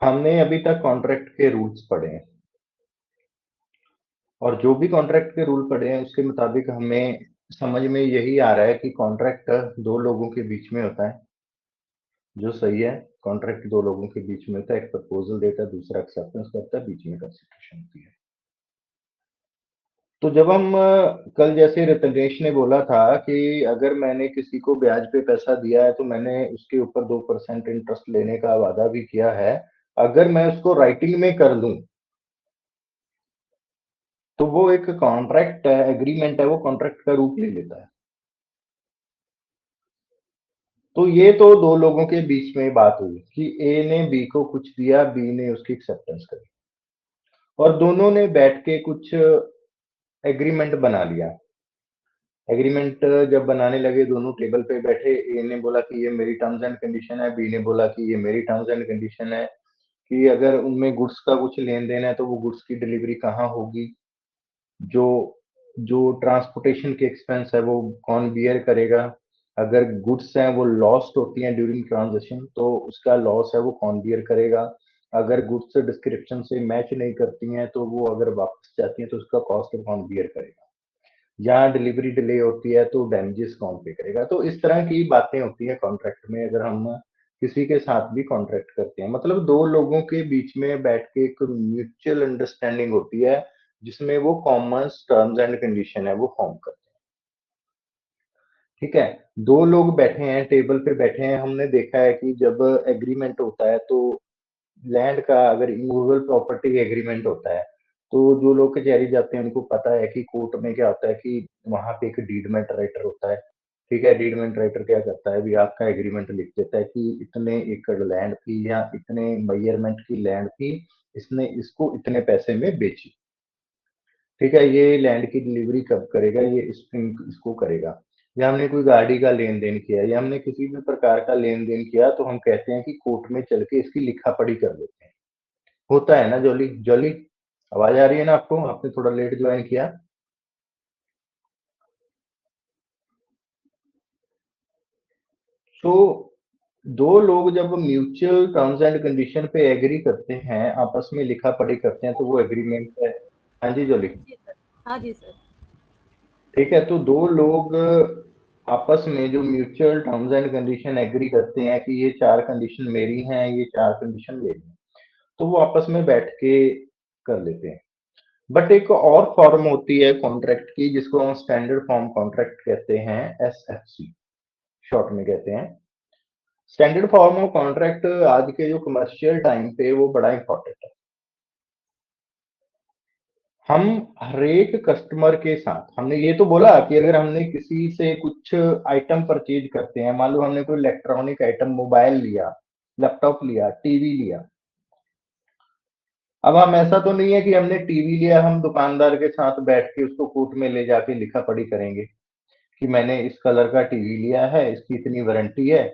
हमने अभी तक कॉन्ट्रैक्ट के रूल्स पढ़े हैं और जो भी कॉन्ट्रैक्ट के रूल पढ़े हैं उसके मुताबिक हमें समझ में यही आ रहा है कि कॉन्ट्रैक्ट दो लोगों के बीच में होता है, जो सही है। कॉन्ट्रैक्ट दो लोगों के बीच में होता है, एक प्रपोजल देता है, दूसरा एक्सेप्टेंस करता है, बीच में कंसिडरेशन होती है। तो जब हम कल जैसे रितनेश ने बोला था कि अगर मैंने किसी को ब्याज पे पैसा दिया है तो मैंने उसके ऊपर 2% इंटरेस्ट लेने का वादा भी किया है, अगर मैं उसको राइटिंग में कर लूं तो वो एक कॉन्ट्रैक्ट है, एग्रीमेंट है, वो कॉन्ट्रैक्ट का रूप ले लेता है। तो ये तो दो लोगों के बीच में बात हुई कि ए ने बी को कुछ दिया, बी ने उसकी एक्सेप्टेंस करी और दोनों ने बैठ के कुछ एग्रीमेंट बना लिया। एग्रीमेंट जब बनाने लगे, दोनों टेबल पे बैठे, ए ने बोला कि ये मेरी टर्म्स एंड कंडीशन है, बी ने बोला कि ये मेरी टर्म्स एंड कंडीशन है, कि अगर उनमें गुड्स का कुछ लेन देन है तो वो गुड्स की डिलीवरी कहाँ होगी, जो जो ट्रांसपोर्टेशन के एक्सपेंस है वो कौन बियर करेगा, अगर गुड्स हैं वो लॉस्ट होती हैं ड्यूरिंग ट्रांजेक्शन तो उसका लॉस है वो कौन बियर करेगा, अगर गुड्स डिस्क्रिप्शन से मैच नहीं करती हैं तो वो अगर वापस जाती हैं तो उसका कॉस्ट कौन बियर करेगा, जहाँ डिलीवरी डिले होती है तो डैमेजेस कौन पे करेगा। तो इस तरह की बातें होती है कॉन्ट्रैक्ट में, अगर हम किसी के साथ भी कॉन्ट्रैक्ट करते हैं, मतलब दो लोगों के बीच में बैठ के एक म्यूचुअल अंडरस्टैंडिंग होती है जिसमें वो कॉमन टर्म्स एंड कंडीशन है वो फॉर्म करते हैं। ठीक है, दो लोग बैठे हैं, टेबल पे बैठे हैं, हमने देखा है कि जब एग्रीमेंट होता है तो लैंड का अगर इमूवेबल प्रॉपर्टी एग्रीमेंट होता है तो जो लोग कचहरी जाते हैं उनको पता है कि कोर्ट में क्या होता है कि वहां पे एक डीडमेंट राइटर होता है। ठीक है, डीडमेंट राइटर क्या करता है, भी आपका एग्रीमेंट लिख देता है कि इतने एकड़ लैंड थी या इतने मेजरमेंट की लैंड थी, इसने इसको इतने पैसे में बेची। ठीक है, ये लैंड की डिलीवरी कब करेगा, ये इसको करेगा। या हमने कोई गाड़ी का लेन देन किया या हमने किसी भी प्रकार का लेन देन किया तो हम कहते हैं कि कोर्ट में चल के इसकी लिखा पढ़ी कर लेते हैं। होता है ना जॉली? जॉली, आवाज आ रही है ना आपको? आपने थोड़ा लेट ज्वाइन किया। तो दो लोग जब म्यूचुअल टर्म्स एंड कंडीशन पे एग्री करते हैं, आपस में लिखा पढ़ी करते हैं, तो वो एग्रीमेंट है। हाँ जी जॉली। जी सर। हाँ जी सर। ठीक है, तो दो लोग आपस में जो mutual terms and condition agree करते हैं कि ये चार कंडीशन मेरी हैं, ये चार कंडीशन मेरी हैं, तो वो आपस में बैठ के कर लेते हैं। बट एक और फॉर्म होती है कॉन्ट्रैक्ट की जिसको हम स्टैंडर्ड फॉर्म कॉन्ट्रैक्ट कहते हैं, एसएफसी शॉर्ट में कहते हैं। स्टैंडर्ड फॉर्म ऑफ कॉन्ट्रैक्ट आज के जो कमर्शियल टाइम पे वो बड़ा इंपॉर्टेंट है। हम हरेक कस्टमर के साथ, हमने ये तो बोला कि अगर हमने किसी से कुछ आइटम परचेज करते हैं, मान लो हमने कोई इलेक्ट्रॉनिक आइटम, मोबाइल लिया, लैपटॉप लिया, टीवी लिया, अब हम ऐसा तो नहीं है कि हमने टीवी लिया हम दुकानदार के साथ बैठ के उसको कोर्ट में ले जाके लिखा पढ़ी करेंगे कि मैंने इस कलर का टीवी लिया है, इसकी इतनी वारंटी है,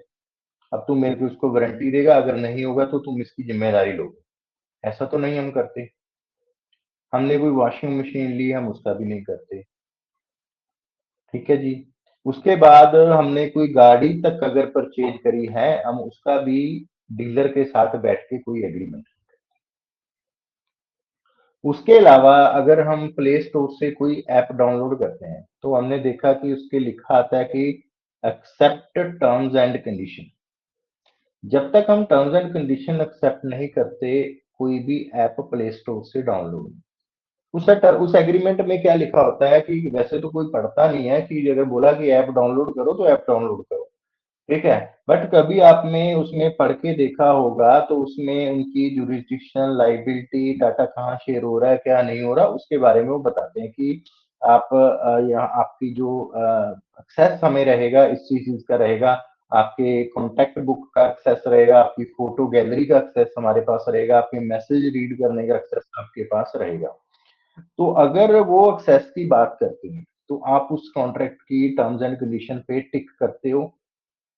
अब तुम मेरे को उसको वारंटी देगा, अगर नहीं होगा तो तुम इसकी जिम्मेदारी लोगे। ऐसा तो नहीं हम करते। हमने कोई वॉशिंग मशीन ली, हम उसका भी नहीं करते। ठीक है जी। उसके बाद हमने कोई गाड़ी तक अगर परचेज करी है, हम उसका भी डीलर के साथ बैठ के कोई एग्रीमेंट। उसके अलावा अगर हम प्ले स्टोर से कोई ऐप डाउनलोड करते हैं तो हमने देखा कि उसके लिखा आता है कि एक्सेप्ट टर्म्स एंड कंडीशन। जब तक हम टर्म्स एंड कंडीशन एक्सेप्ट नहीं करते, कोई भी ऐप प्ले स्टोर से डाउनलोड नहीं। उस एग्रीमेंट में क्या लिखा होता है कि वैसे तो कोई पढ़ता नहीं है कि अगर बोला कि ऐप डाउनलोड करो तो ऐप डाउनलोड करो। ठीक है, बट कभी आपने उसमें पढ़ के देखा होगा तो उसमें उनकी जुरिस्डिक्शन, लाइबिलिटी, डाटा कहाँ शेयर हो रहा है, क्या नहीं हो रहा, उसके बारे में वो बताते हैं कि आप यहाँ आपकी जो एक्सेस हमें रहेगा इस चीज का रहेगा, आपके कॉन्टेक्ट बुक का एक्सेस रहेगा, आपकी फोटो गैलरी का एक्सेस हमारे पास रहेगा, आपके मैसेज रीड करने का एक्सेस आपके पास रहेगा। तो अगर वो एक्सेस की बात करते हैं तो आप उस कॉन्ट्रैक्ट की टर्म्स एंड कंडीशन पे टिक करते हो,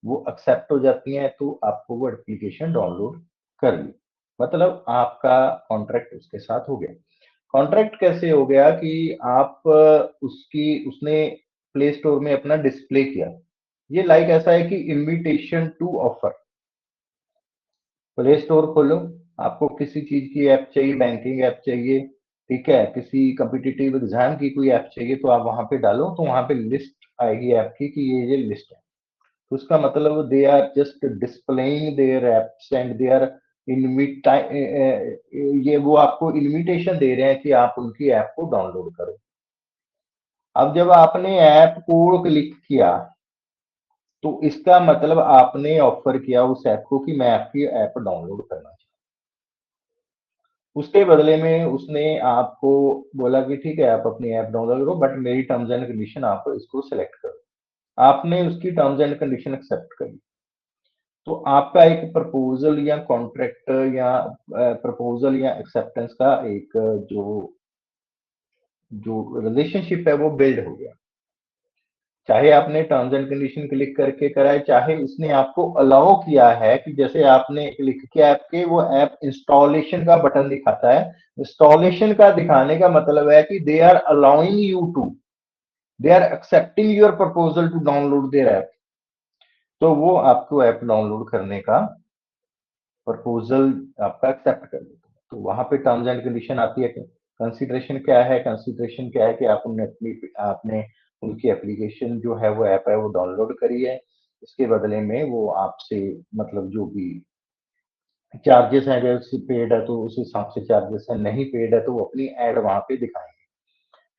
वो एक्सेप्ट हो जाती हैं तो आपको वो एप्लीकेशन डाउनलोड कर ली, मतलब आपका कॉन्ट्रैक्ट उसके साथ हो गया। कॉन्ट्रैक्ट कैसे हो गया कि आप उसकी उसने प्ले स्टोर में अपना डिस्प्ले किया। ये लाइक ऐसा है कि invitation to offer, play store खोलो, आपको किसी चीज की ऐप चाहिए, बैंकिंग ऐप चाहिए, ठीक है, किसी कम्पिटिटिव एग्जाम की कोई ऐप चाहिए, तो आप वहां पे डालो तो वहां पे लिस्ट आएगी ऐप की कि ये लिस्ट है। तो उसका मतलब they are just displaying their apps and they are invite, ये वो आपको इनविटेशन दे रहे हैं कि आप उनकी ऐप को डाउनलोड करो। अब जब आपने ऐप को क्लिक किया तो इसका मतलब आपने ऑफर किया उस ऐप को कि मैं आपकी ऐप डाउनलोड करना चाहूँ। उसके बदले में उसने आपको बोला कि ठीक है आप अपनी ऐप डाउनलोड करो, बट मेरी टर्म्स एंड कंडीशन आप इसको सिलेक्ट करो। आपने उसकी टर्म्स एंड कंडीशन एक्सेप्ट करी, तो आपका एक प्रपोजल या कॉन्ट्रैक्ट या प्रपोजल या एक्सेप्टेंस का एक जो जो रिलेशनशिप है वो बिल्ड हो गया। चाहे आपने टर्म्स एंड कंडीशन क्लिक करके कराए, चाहे उसने आपको अलाउ किया है कि जैसे आपने क्लिक किया ऐप के, वो ऐप इंस्टॉलेशन का बटन दिखाता है। इंस्टॉलेशन का दिखाने का मतलब है कि they are allowing you to, they are accepting your proposal to download their app. तो वो आपको ऐप डाउनलोड करने का प्रपोजल आपका एक्सेप्ट कर लेते हैं। तो वहां पे टर्म्स एंड कंडीशन आती है। कंसीडरेशन क्या है? कंसीडरेशन क्या है कि आपने उनकी एप्लीकेशन जो है वो ऐप है वो डाउनलोड करी है। इसके बदले में वो आपसे मतलब जो भी चार्जेस हैं, अगर पेड है तो उस हिसाब से चार्जेस है, नहीं पेड है तो वो अपनी एड वहां पे दिखाएंगे।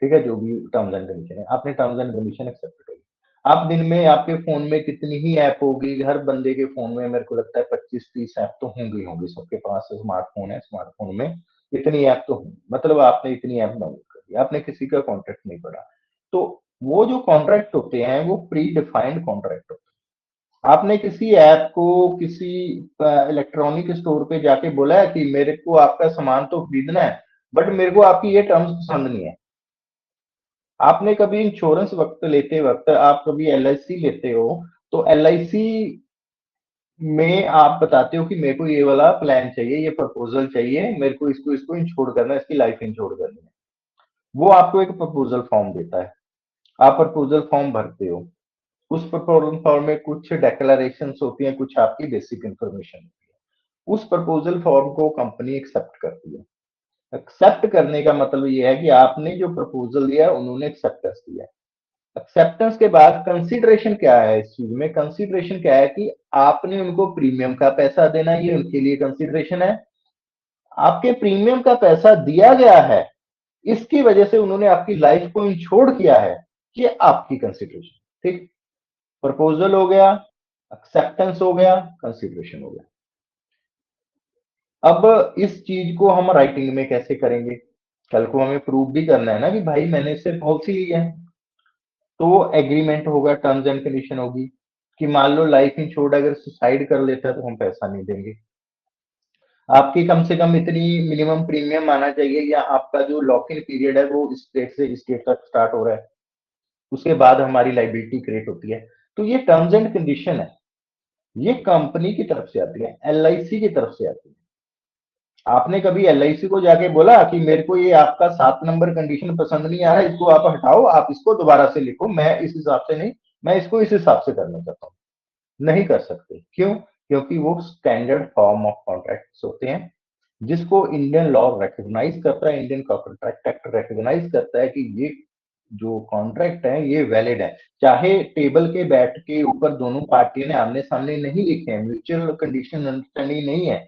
ठीक है, जो भी टर्म्स एंड कंडीशन है, आपने टर्म्स एंड कंडीशन एक्सेप्ट करी। आप दिन में आपके फोन में कितनी ही ऐप होगी, हर बंदे के फोन में मेरे को लगता है 25-30 ऐप तो होंगी होंगी, सबके पास स्मार्टफोन है, स्मार्टफोन में इतनी ऐप तो होंगी। मतलब आपने इतनी ऐप डाउनलोड कर दी, आपने किसी का कॉन्ट्रैक्ट नहीं पढ़ा। तो वो जो कॉन्ट्रैक्ट होते हैं वो प्री डिफाइंड कॉन्ट्रैक्ट होते हैं। आपने किसी ऐप को किसी इलेक्ट्रॉनिक स्टोर पे जाके बोला है कि मेरे को आपका सामान तो खरीदना है, बट मेरे को आपकी ये टर्म्स पसंद नहीं है। आपने कभी इंश्योरेंस वक्त लेते वक्त आप कभी एलआईसी लेते हो, तो एलआईसी में आप बताते हो कि मेरे को ये वाला प्लान चाहिए, ये प्रपोजल चाहिए, मेरे को इसको इसको इंश्योर करना है, इसकी लाइफ इंश्योर करनी है। वो आपको एक प्रपोजल फॉर्म देता है, आप प्रपोजल फॉर्म भरते हो। उस प्रपोजल फॉर्म में कुछ डेक्लेरेशन होती हैं, कुछ आपकी बेसिक इंफॉर्मेशन होती है। उस प्रपोजल फॉर्म को कंपनी एक्सेप्ट करती है। एक्सेप्ट करने का मतलब ये है कि आपने जो प्रपोजल दिया उन्होंने एक्सेप्टेंस दिया। एक्सेप्टेंस के बाद कंसीडरेशन क्या है? इस चीज में कंसीडरेशन क्या है कि आपने उनको प्रीमियम का पैसा देना, ये उनके लिए कंसीडरेशन है। आपके प्रीमियम का पैसा दिया गया है, इसकी वजह से उन्होंने आपकी लाइफ को इंश्योर किया है, ये आपकी कंसीडरेशन। ठीक, प्रपोजल हो गया, एक्सेप्टेंस हो गया, कंसीडरेशन हो गया। अब इस चीज को हम राइटिंग में कैसे करेंगे? कल को हमें प्रूव भी करना है ना कि भाई मैंने इससे पॉलिसी ली है। तो वो एग्रीमेंट होगा, टर्म्स एंड कंडीशन होगी कि मान लो लाइफ इंश्योर्ड अगर सुसाइड कर लेता है तो हम पैसा नहीं देंगे। आपकी कम से कम इतनी मिनिमम प्रीमियम आना चाहिए, या आपका जो लॉक इन पीरियड है वो इस डेट से इस डेट तक स्टार्ट हो रहा है, उसके बाद हमारी लाइबिलिटी क्रिएट होती है। तो ये टर्म्स एंड कंडीशन है, ये कंपनी की तरफ से आती है, एलआईसी की तरफ से आती है। आपने कभी एलआईसी को जाके बोला कि मेरे को ये आपका 7 नंबर कंडीशन पसंद नहीं आ रहा है, इसको आप हटाओ, आप इसको दोबारा से लिखो, मैं इस हिसाब से नहीं, मैं इसको इस हिसाब से करना चाहता हूँ? नहीं कर सकते। क्यों? क्योंकि वो स्टैंडर्ड फॉर्म ऑफ कॉन्ट्रैक्ट्स होते हैं, जिसको इंडियन लॉ रिकॉग्नाइज करता है, इंडियन कॉन्ट्रैक्ट एक्ट रिकॉग्नाइज करता है कि ये जो कॉन्ट्रैक्ट है ये वैलिड है। चाहे टेबल के बैठ के ऊपर दोनों पार्टियों ने आमने सामने नहीं लिखे हैं, म्यूचुअल कंडीशन अंडरस्टैंडिंग नहीं है,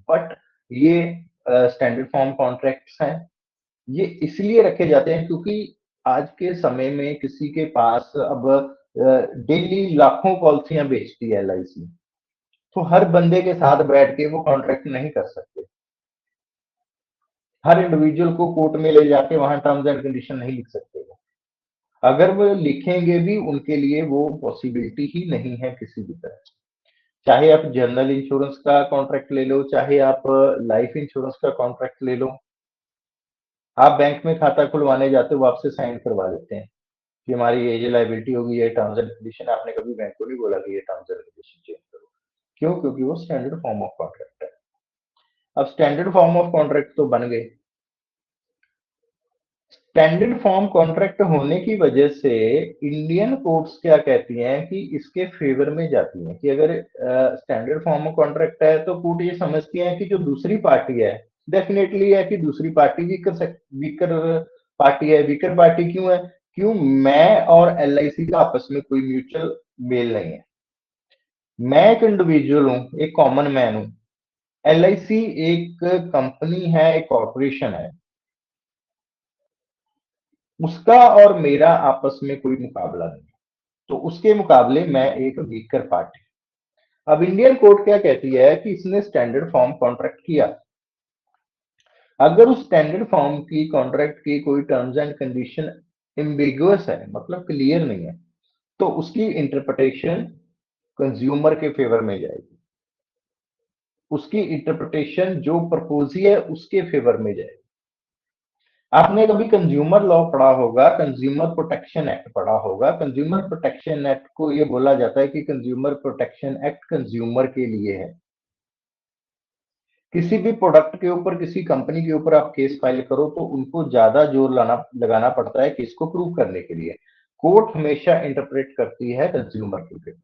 बट ये स्टैंडर्ड फॉर्म कॉन्ट्रैक्ट्स हैं। ये इसलिए रखे जाते हैं क्योंकि आज के समय में किसी के पास अब डेली लाखों पॉलिसियां बेचती है एलआईसी, तो हर बंदे के साथ बैठ के वो कॉन्ट्रैक्ट नहीं कर सकते। हर इंडिविजुअल को कोर्ट में ले जाके वहां टर्म्स एंड कंडीशन नहीं लिख सकते वो। अगर वो लिखेंगे भी उनके लिए वो पॉसिबिलिटी ही नहीं है किसी भी तरह। चाहे आप जनरल इंश्योरेंस का कॉन्ट्रैक्ट ले लो, चाहे आप लाइफ इंश्योरेंस का कॉन्ट्रैक्ट ले लो, आप बैंक में खाता खुलवाने जाते हो, वो आपसे साइन करवा लेते हैं कि हमारी ये लाइबिलिटी होगी, ये टर्म्स एंड कंडीशन। आपने कभी बैंक को नहीं बोला कि ये टर्म्स एंड कंडीशन चेंज करो। क्यों? क्योंकि वो स्टैंडर्ड फॉर्म ऑफ कॉन्ट्रैक्ट है। अब स्टैंडर्ड फॉर्म ऑफ कॉन्ट्रैक्ट तो बन गए। स्टैंडर्ड फॉर्म कॉन्ट्रैक्ट होने की वजह से इंडियन कोर्ट्स क्या कहती हैं कि इसके फेवर में जाती हैं कि अगर स्टैंडर्ड फॉर्म कॉन्ट्रैक्ट है तो कोर्ट ये समझती है कि जो दूसरी पार्टी है डेफिनेटली है कि दूसरी पार्टी वीकर पार्टी है। वीकर पार्टी क्यों है? क्यों? मैं और एलआईसी का आपस में कोई म्यूचुअल मेल नहीं है। मैं एक इंडिविजुअल हूं, एक कॉमन मैन हूं। एलआईसी एक कंपनी है, एक कॉर्पोरेशन है। उसका और मेरा आपस में कोई मुकाबला नहीं, तो उसके मुकाबले मैं एक वीकर पार्टी। अब इंडियन कोर्ट क्या कहती है कि इसने स्टैंडर्ड फॉर्म कॉन्ट्रैक्ट किया। अगर उस स्टैंडर्ड फॉर्म की कॉन्ट्रैक्ट की कोई टर्म्स एंड कंडीशन एम्बिगुअस है, मतलब क्लियर नहीं है, तो उसकी इंटरप्रिटेशन कंज्यूमर के फेवर में जाएगी। उसकी इंटरप्रिटेशन जो प्रपोजी है उसके फेवर में जाएगी। आपने कभी कंज्यूमर लॉ पढ़ा होगा, कंज्यूमर प्रोटेक्शन एक्ट पढ़ा होगा। कंज्यूमर प्रोटेक्शन एक्ट को ये बोला जाता है कि कंज्यूमर प्रोटेक्शन एक्ट कंज्यूमर के लिए है। किसी भी प्रोडक्ट के ऊपर, किसी कंपनी के ऊपर आप केस फाइल करो तो उनको ज्यादा जोर लगाना पड़ता है केस को प्रूव करने के लिए। कोर्ट हमेशा इंटरप्रेट करती है कंज्यूमर के लिए।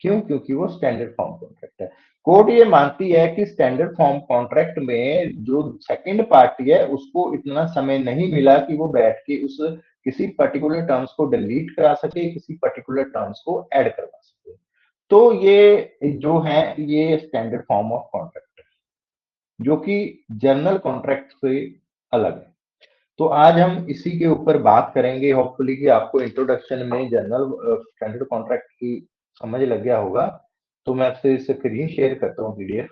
क्यों? क्योंकि वो स्टैंडर्ड फॉर्म कॉन्ट्रैक्ट है। कोर्ट ये मानती है कि स्टैंडर्ड फॉर्म कॉन्ट्रैक्ट में जो सेकंड पार्टी है उसको इतना समय नहीं मिला कि वो बैठ के उस किसी पर्टिकुलर टर्म्स को डिलीट करा सके, किसी पर्टिकुलर टर्म्स को ऐड करवा सके। तो ये जो है ये स्टैंडर्ड फॉर्म ऑफ कॉन्ट्रैक्ट है, जो कि जर्नल कॉन्ट्रैक्ट से अलग है। तो आज हम इसी के ऊपर बात करेंगे। होपफुली कि आपको इंट्रोडक्शन में जनरल स्टैंडर्ड कॉन्ट्रैक्ट की समझ लग गया होगा। तो मैं आपसे स्क्रीन शेयर करता हूँ पीडीएफ।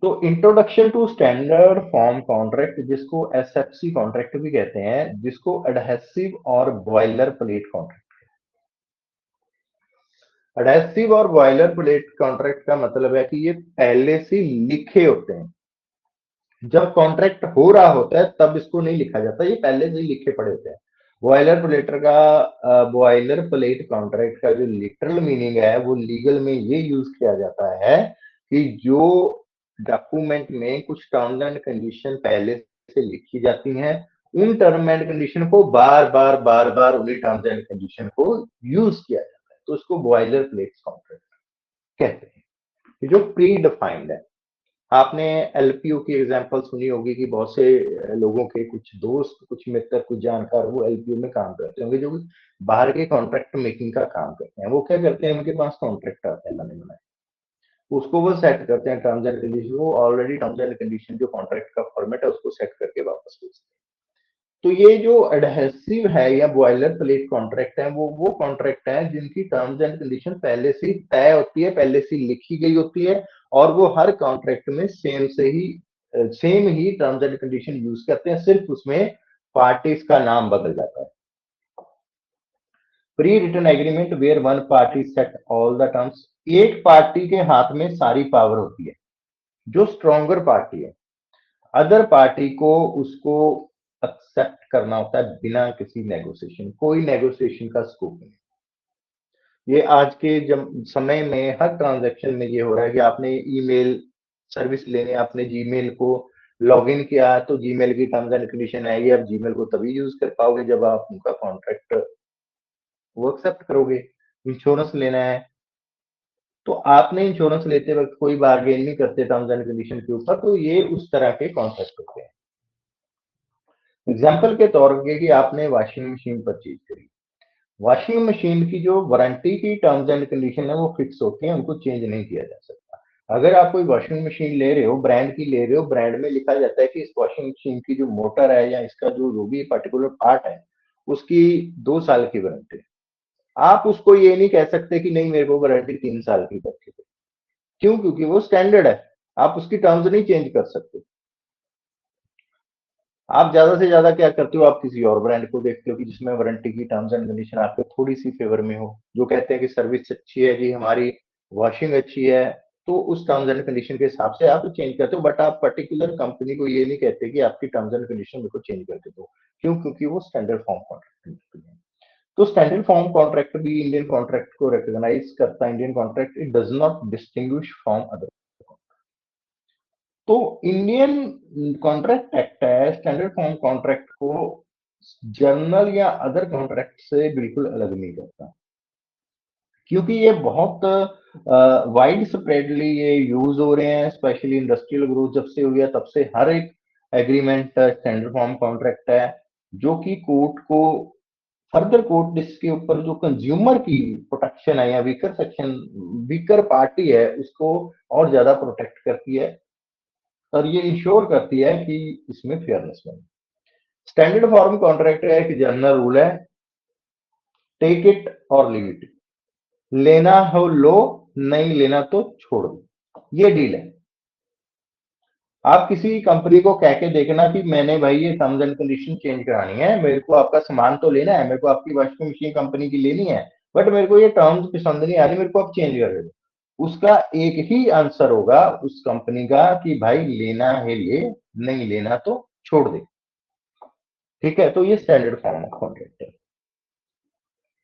तो introduction to standard form contract, जिसको एसएफसी कॉन्ट्रैक्ट भी कहते हैं, जिसको एडहेसिव और बॉयलर प्लेट कॉन्ट्रैक्ट। एडहेसिव और बॉयलर प्लेट कॉन्ट्रैक्ट का मतलब है कि ये पहले से लिखे होते हैं। जब कॉन्ट्रैक्ट हो रहा होता है तब इसको नहीं लिखा जाता, ये पहले से ही लिखे पड़े होते हैं। बॉयलर प्लेट कॉन्ट्रैक्ट का जो लिटरल मीनिंग है वो लीगल में ये यूज किया जाता है कि जो डॉक्यूमेंट में कुछ टर्म्स एंड कंडीशन पहले से लिखी जाती हैं, उन टर्म एंड कंडीशन को बार बार उन्हीं टर्म्स एंड कंडीशन को यूज किया जाता है, तो उसको बॉयलर प्लेट कॉन्ट्रैक्ट कहते हैं, जो प्री डिफाइंड है। आपने एलपीओ की एग्जांपल सुनी होगी कि बहुत से लोगों के कुछ दोस्त, कुछ मित्र, कुछ जानकार वो एलपीओ में काम करते होंगे, जो बाहर के कॉन्ट्रैक्ट मेकिंग का काम करते हैं। वो क्या करते हैं, उनके पास कॉन्ट्रैक्ट आता है बने बनाए, उसको वो सेट करते हैं टर्म्स एंड कंडीशन। वो ऑलरेडी टर्म्स एंड कंडीशन जो कॉन्ट्रैक्ट का फॉर्मेट है उसको सेट करके वापस भेजते हैं। तो ये जो एडहेसिव है या बॉयलर प्लेट कॉन्ट्रैक्ट है, वो कॉन्ट्रैक्ट है जिनकी टर्म्स एंड कंडीशन पहले से तय होती है, पहले से लिखी गई होती है, और वो हर कॉन्ट्रैक्ट में same he terms and condition use करते हैं, सिर्फ उसमें पार्टीज का नाम बदल जाता है। Pre written agreement where one party set all the terms. एक पार्टी के हाथ में सारी पावर होती है, जो स्ट्रॉन्गर पार्टी है। अदर पार्टी को उसको एक्सेप्ट करना होता है बिना किसी नेगोशिएशन, कोई नेगोशिएशन का स्कोप नहीं। ये आज के समय में हर ट्रांजैक्शन में ये हो रहा है कि आपने ईमेल सर्विस लेने आपने जीमेल को लॉग इन किया, तो जीमेल की टर्म्स एंड कंडीशन आएगी। आप जीमेल को तभी यूज कर पाओगे जब आप उनका कॉन्ट्रैक्ट वो एक्सेप्ट करोगे। इंश्योरेंस लेना है तो आपने इंश्योरेंस लेते वक्त कोई बार्गेन नहीं करते टर्म्स एंड कंडीशन के ऊपर, तो ये उस तरह के कॉन्ट्रैक्ट होते हैं। एग्जाम्पल के तौर पे कि आपने वॉशिंग मशीन परचेज करी। वॉशिंग मशीन की जो वारंटी की टर्म्स एंड कंडीशन है वो फिक्स होती है, उनको चेंज नहीं किया जा सकता। अगर आप कोई वॉशिंग मशीन ले रहे हो, ब्रांड की ले रहे हो, ब्रांड में लिखा जाता है कि इस वॉशिंग मशीन की जो मोटर है या इसका जो भी पर्टिकुलर पार्ट है उसकी 2 साल की वारंटी। आप उसको ये नहीं कह सकते कि नहीं मेरे को वारंटी 3 साल की करके दो। क्यों? क्योंकि वो स्टैंडर्ड है, आप उसकी टर्म्स नहीं चेंज कर सकते। आप ज्यादा से ज्यादा क्या करते हो, आप किसी और ब्रांड को देखते हो कि जिसमें वारंटी की टर्म्स एंड कंडीशन आपके थोड़ी सी फेवर में हो, जो कहते हैं कि सर्विस अच्छी है जी हमारी, वॉशिंग अच्छी है, तो उस टर्म्स एंड कंडीशन के हिसाब से आप चेंज करते हो। बट आप पर्टिकुलर कंपनी को ये नहीं कहते कि आपकी टर्म्स एंड कंडीशन मेरे को चेंज करके दो। क्यों? क्योंकि वो स्टैंडर्ड फॉर्म कॉन्ट्रैक्ट है। तो स्टैंडर्ड फॉर्म कॉन्ट्रैक्ट भी इंडियन कॉन्ट्रैक्ट को रिकॉग्नाइज करता है। Indian contract it does not distinguish from other. तो इंडियन कॉन्ट्रैक्ट एक्ट है स्टैंडर्ड फॉर्म कॉन्ट्रैक्ट को जर्नल या अदर कॉन्ट्रैक्ट से बिल्कुल अलग नहीं करता, क्योंकि ये बहुत वाइड स्प्रेडली ये यूज हो रहे हैं। स्पेशली इंडस्ट्रियल ग्रोथ जब से हुई है तब से हर एक एग्रीमेंट स्टैंडर्ड फॉर्म कॉन्ट्रैक्ट है, जो कि कोर्ट को फर्दर कोर्ट इसके ऊपर जो कंज्यूमर की प्रोटेक्शन है या वीकर सेक्शन वीकर पार्टी है उसको और ज्यादा प्रोटेक्ट करती है और ये इंश्योर करती है कि इसमें फेयरनेस बने। स्टैंडर्ड फॉर्म कॉन्ट्रैक्ट है एक जनरल रूल है, टेक इट और लीव इट, लेना हो लो, नहीं लेना तो छोड़ दो, ये डील है। आप किसी कंपनी को कह के देखना कि मैंने भाई ये टर्म्स एंड कंडीशन चेंज करानी है, मेरे को आपका सामान तो लेना है, मेरे को आपकी वॉशिंग मशीन कंपनी की लेनी है, बट मेरे को ये टर्म्स पसंद नहीं आ रही, मेरे को आप चेंज कर दो। उसका एक ही आंसर होगा उस कंपनी का कि भाई लेना है ले, नहीं लेना तो छोड़ दे। ठीक है, तो ये स्टैंडर्ड फॉर्म ऑफ कॉन्ट्रैक्ट है।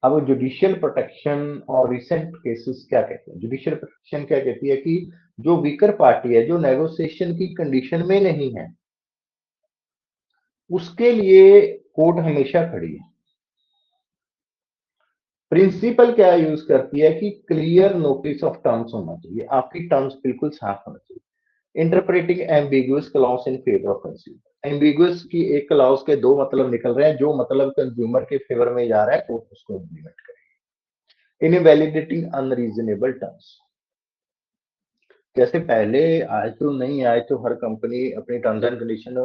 अब जुडिशियल प्रोटेक्शन और रिसेंट केसेस क्या कहते हैं? जुडिशियल प्रोटेक्शन क्या कहती है कि जो वीकर पार्टी है, जो नेगोशिएशन की कंडीशन में नहीं है, उसके लिए कोर्ट हमेशा खड़ी है। प्रिंसिपल क्या यूज करती है कि क्लियर नोटिस ऑफ टर्म्स होना चाहिए, आपकी टर्म्स बिल्कुल साफ होना चाहिए। Interpreting ambiguous clause in favour of consumer, ambiguous की एक क्लॉज के दो मतलब निकल रहे हैं, जो मतलब कंज्यूमर के फेवर में जा रहा है कोर्ट उसको इम्प्लीमेंट करेगी। इनवैलिडेटिंग अनरीजनेबल टर्म्स, जैसे पहले आज तो नहीं, आए तो हर कंपनी अपनी टर्म्स एंड कंडीशन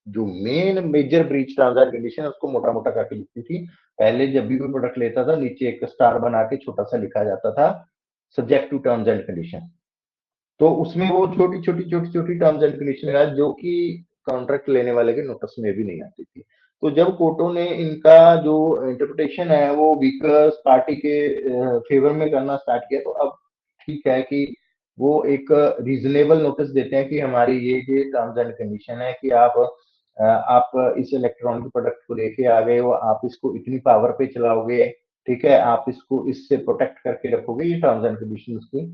जो main major breach terms and condition है उसको मोटा मोटा करके लिखती थी। पहले जब भी कोई प्रोडक्ट लेता था नीचे एक स्टार बना के छोटा सा लिखा जाता था subject to terms and condition. तो उसमें वो छोटी छोटी छोटी छोटी टर्म्स एंड कंडीशन है जो कि कॉन्ट्रैक्ट लेने वाले के नोटिस में भी नहीं आती थी। तो जब कोर्टों ने इनका जो इंटरप्रिटेशन है वो वीकर पार्टी के फेवर में करना स्टार्ट किया, तो अब ठीक है कि वो एक रीजनेबल नोटिस देते हैं कि हमारी ये टर्म्स एंड कंडीशन है कि आप इस इलेक्ट्रॉनिक प्रोडक्ट को लेके आ गए हो, आप इसको इतनी पावर पे चलाओगे, ठीक है, आप इसको इससे प्रोटेक्ट करके रखोगे, ये टर्म्स एंड कंडीशन उसकी।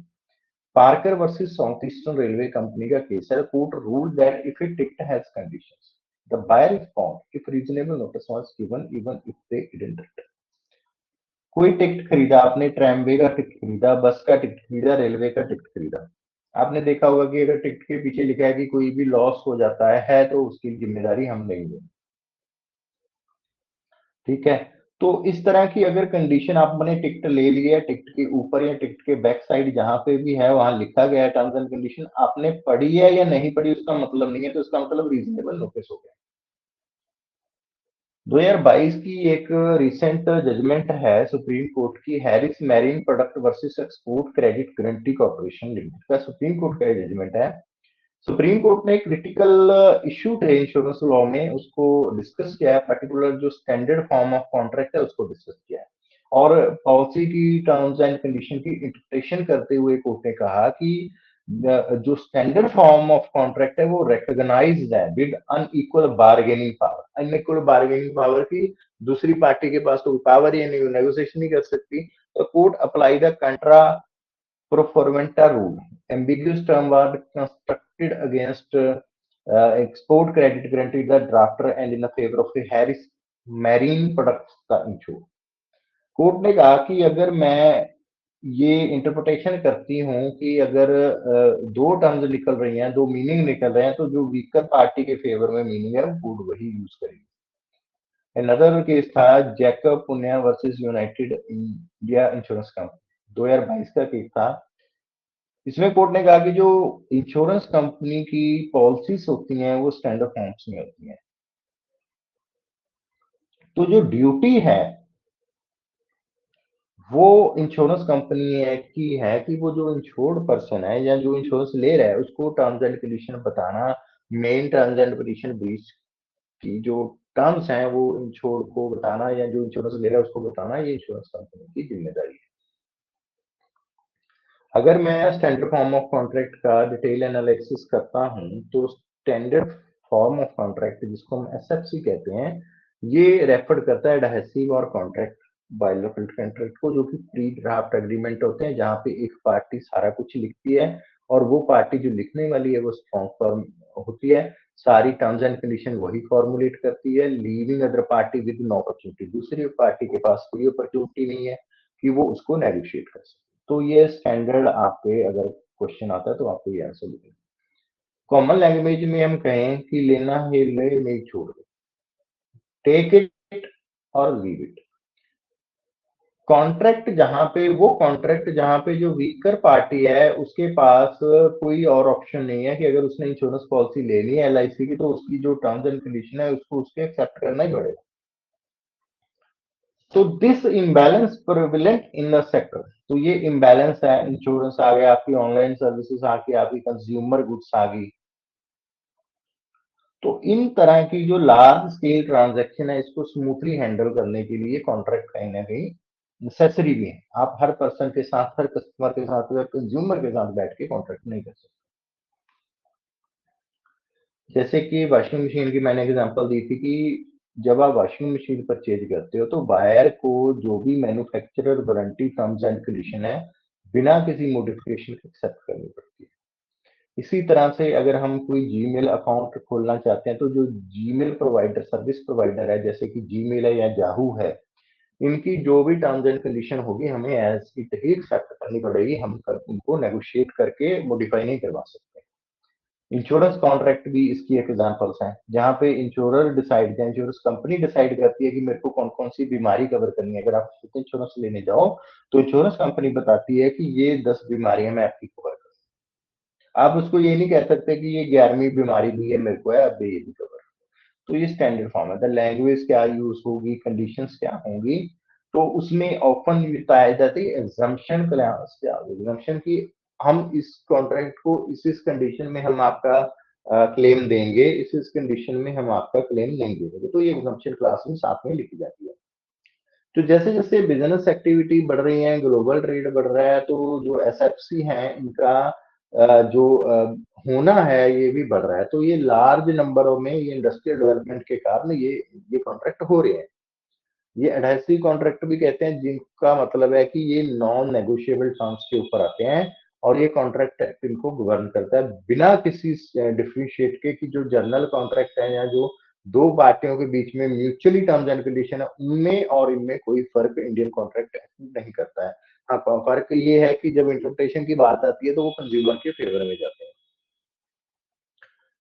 Parker versus South Eastern Railway Company का केस है। Court rule that if a ticket has conditions the buyer is bound if reasonable notice was given even if they didn't return. कोई ticket खरीदा आपने, tramway का ticket खरीदा, बस का ticket खरीदा, रेलवे का टिकट खरीदा, आपने देखा होगा कि अगर टिकट के पीछे लिखा है कि कोई भी लॉस हो जाता है तो उसकी जिम्मेदारी हम नहीं लेंगे। ठीक है, तो इस तरह की अगर कंडीशन आपने टिकट ले लिया, टिकट के ऊपर या टिकट के बैक साइड जहां पे भी है वहां लिखा गया है टर्म्स एंड कंडीशन, आपने पढ़ी है या नहीं पढ़ी उसका मतलब नहीं है, तो इसका मतलब रीजनेबल नोटिस हो गया। 2022 की एक रिसेंट जजमेंट है सुप्रीम कोर्ट की, Harris marine product versus export credit guarantee corporation limited का सुप्रीम कोर्ट का जजमेंट है। सुप्रीम कोर्ट ने क्रिटिकल इशू थे इंश्योरेंस लॉ में, उसको डिस्कस किया है, पर्टिकुलर जो स्टैंडर्ड फॉर्म ऑफ कॉन्ट्रैक्ट है उसको डिस्कस किया है। और पॉलिसी की टर्म्स एंड कंडीशन की इंटरप्रिटेशन करते हुए कोर्ट ने कहा कि जो स्टैंडर्ड फॉर्म ऑफ कॉन्ट्रैक्ट है वो रिकॉग्नाइज्ड है with unequal bargaining power. Unequal bargaining power की दूसरी पार्टी के पास तो पावर ही नहीं, नेगोशिएशन नहीं कर सकती। तो court apply the contra proferentem rule, ambiguous term was constructed against export credit guarantee the drafter and in the favor of the Harris Marine Products का इंश्योर। कोर्ट ने कहा कि अगर मैं ये इंटरप्रिटेशन करती हूँ कि अगर दो टर्म्स निकल रही हैं, दो मीनिंग निकल रहे हैं, तो जो वीकर पार्टी के फेवर में मीनिंग है वो कोर्ट वही यूज करेगी। अनदर केस था Jacob Punia versus United India insurance company, 2022 का केस था। इसमें कोर्ट ने कहा कि जो इंश्योरेंस कंपनी की पॉलिसीज होती हैं वो स्टैंडर्ड फॉर्म्स में होती हैं, तो जो ड्यूटी है वो इंश्योरेंस कंपनी है कि वो जो इंश्योर्ड पर्सन है या जो इंश्योरेंस ले रहा है उसको टर्म्स एंड कंडीशन बताना, main terms and condition breach की जो टर्म्स हैं वो इंश्योर्ड को बताना या जो इंश्योरेंस ले रहा है उसको बताना, ये इंश्योरेंस कंपनी की जिम्मेदारी है। अगर मैं स्टैंडर्ड फॉर्म ऑफ कॉन्ट्रैक्ट का डिटेल एनालिसिस करता हूं तो स्टैंडर्ड फॉर्म ऑफ कॉन्ट्रैक्ट जिसको हम एसएफसी कहते हैं, ये रेफर करता है एडहेसिव और कॉन्ट्रैक्ट बायलैटरल कॉन्ट्रैक्ट को, जो कि प्री ड्राफ्ट एग्रीमेंट होते हैं, जहाँ पे एक पार्टी सारा कुछ लिखती है और वो पार्टी जो लिखने वाली है वो स्ट्रॉन्ग फर्म होती है, सारी टर्म्स एंड कंडीशन वही फॉर्मुलेट करती है, leaving other party with an opportunity, दूसरी पार्टी के पास कोई अपॉर्चुनिटी नहीं है कि वो उसको नेगोशिएट कर सके। तो ये स्टैंडर्ड आप पे अगर क्वेश्चन आता है तो आपको ये आंसर मिलेगा। कॉमन लैंग्वेज में हम कहें कि लेना है ले, नहीं छोड़ दे, टेक इट और लीव इट। कॉन्ट्रैक्ट जहां पे जो वीकर पार्टी है उसके पास कोई और ऑप्शन नहीं है कि अगर उसने इंश्योरेंस पॉलिसी लेनी है एलआईसी की, तो उसकी जो टर्म्स एंड कंडीशन है उसको उसके एक्सेप्ट करना ही पड़ेगा। तो this imbalance prevalent in the sector, तो ये इम्बैलेंस है, इंश्योरेंस आ गया, आपकी ऑनलाइन सर्विसेज आ गई, आपकी कंज्यूमर गुड्स आ गई। तो इन तरह की जो लार्ज स्केल ट्रांजैक्शन है इसको स्मूथली हैंडल करने के लिए कॉन्ट्रैक्ट कहीं ना कहीं नेसेसरी भी है। आप हर पर्सन के साथ, हर कस्टमर के साथ या कंज्यूमर के साथ बैठ के कॉन्ट्रैक्ट नहीं कर सकते। जैसे कि वॉशिंग मशीन की मैंने एग्जांपल दी थी कि जब आप वॉशिंग मशीन परचेज करते हो तो बायर को जो भी manufacturer warranty terms and condition है बिना किसी मॉडिफिकेशन के एक्सेप्ट करनी पड़ती है। इसी तरह से अगर हम कोई जीमेल अकाउंट खोलना चाहते हैं तो जो जीमेल प्रोवाइडर, सर्विस प्रोवाइडर है, जैसे कि जीमेल है या याहू है, इनकी जो भी टर्म्स एंड कंडीशन होगी हमें एज इट ही एक्सेप्ट करनी पड़ेगी, हम उनको नेगोशिएट करके मॉडिफाई नहीं करवा सकते। इंश्योरेंस कॉन्ट्रैक्ट भी इसकी एक एग्जांपल्स हैं, जहां पे इंश्योरेंस कंपनी डिसाइड करती है कि मेरे को कौन कौन सी बीमारी कवर करनी है। अगर आप इंश्योरेंस लेने जाओ तो इंश्योरेंस कंपनी बताती है कि ये 10 बीमारियां मैं आपकी कवर करूँ। आप उसको ये नहीं कह सकते कि ये 11वीं बीमारी भी है मेरे को है, अब ये भी कवर। तो ये स्टैंडर्ड फॉर्म है। द लैंग्वेज क्या यूज होगी, कंडीशंस क्या होंगी, तो उसमें ऑफन बताया जाता है एग्जम्पशन क्लास क्या होगी, एग्जम्पशन की हम इस कॉन्ट्रैक्ट को इस कंडीशन में हम आपका क्लेम देंगे, इस कंडीशन में हम आपका क्लेम नहीं देंगे, तो ये एग्जम्पशन क्लास में साथ में लिखी जाती है। तो जैसे जैसे बिजनेस एक्टिविटी बढ़ रही है, ग्लोबल ट्रेड बढ़ रहा है, तो जो एसएफसी है इनका जो होना है ये भी बढ़ रहा है। तो ये लार्ज नंबरों में ये इंडस्ट्रियल डेवलपमेंट के कारण ये कॉन्ट्रैक्ट हो रहे हैं। ये एडहेसिव कॉन्ट्रैक्ट भी कहते हैं, जिनका मतलब है कि ये नॉन नेगोशिएबल टर्म्स के ऊपर आते हैं और ये कॉन्ट्रैक्ट एक्ट इनको गवर्न करता है बिना किसी डिफरेंशिएट के कि जो जर्नल कॉन्ट्रैक्ट है या जो दो पार्टियों के बीच में म्यूचुअली टर्म्स एंड कंडीशन है उनमें और इनमें कोई फर्क इंडियन कॉन्ट्रैक्ट नहीं करता है। हाँ, फर्क ये है कि जब इंटरप्रिटेशन की बात आती है तो वो कंज्यूमर के फेवर में जाते हैं।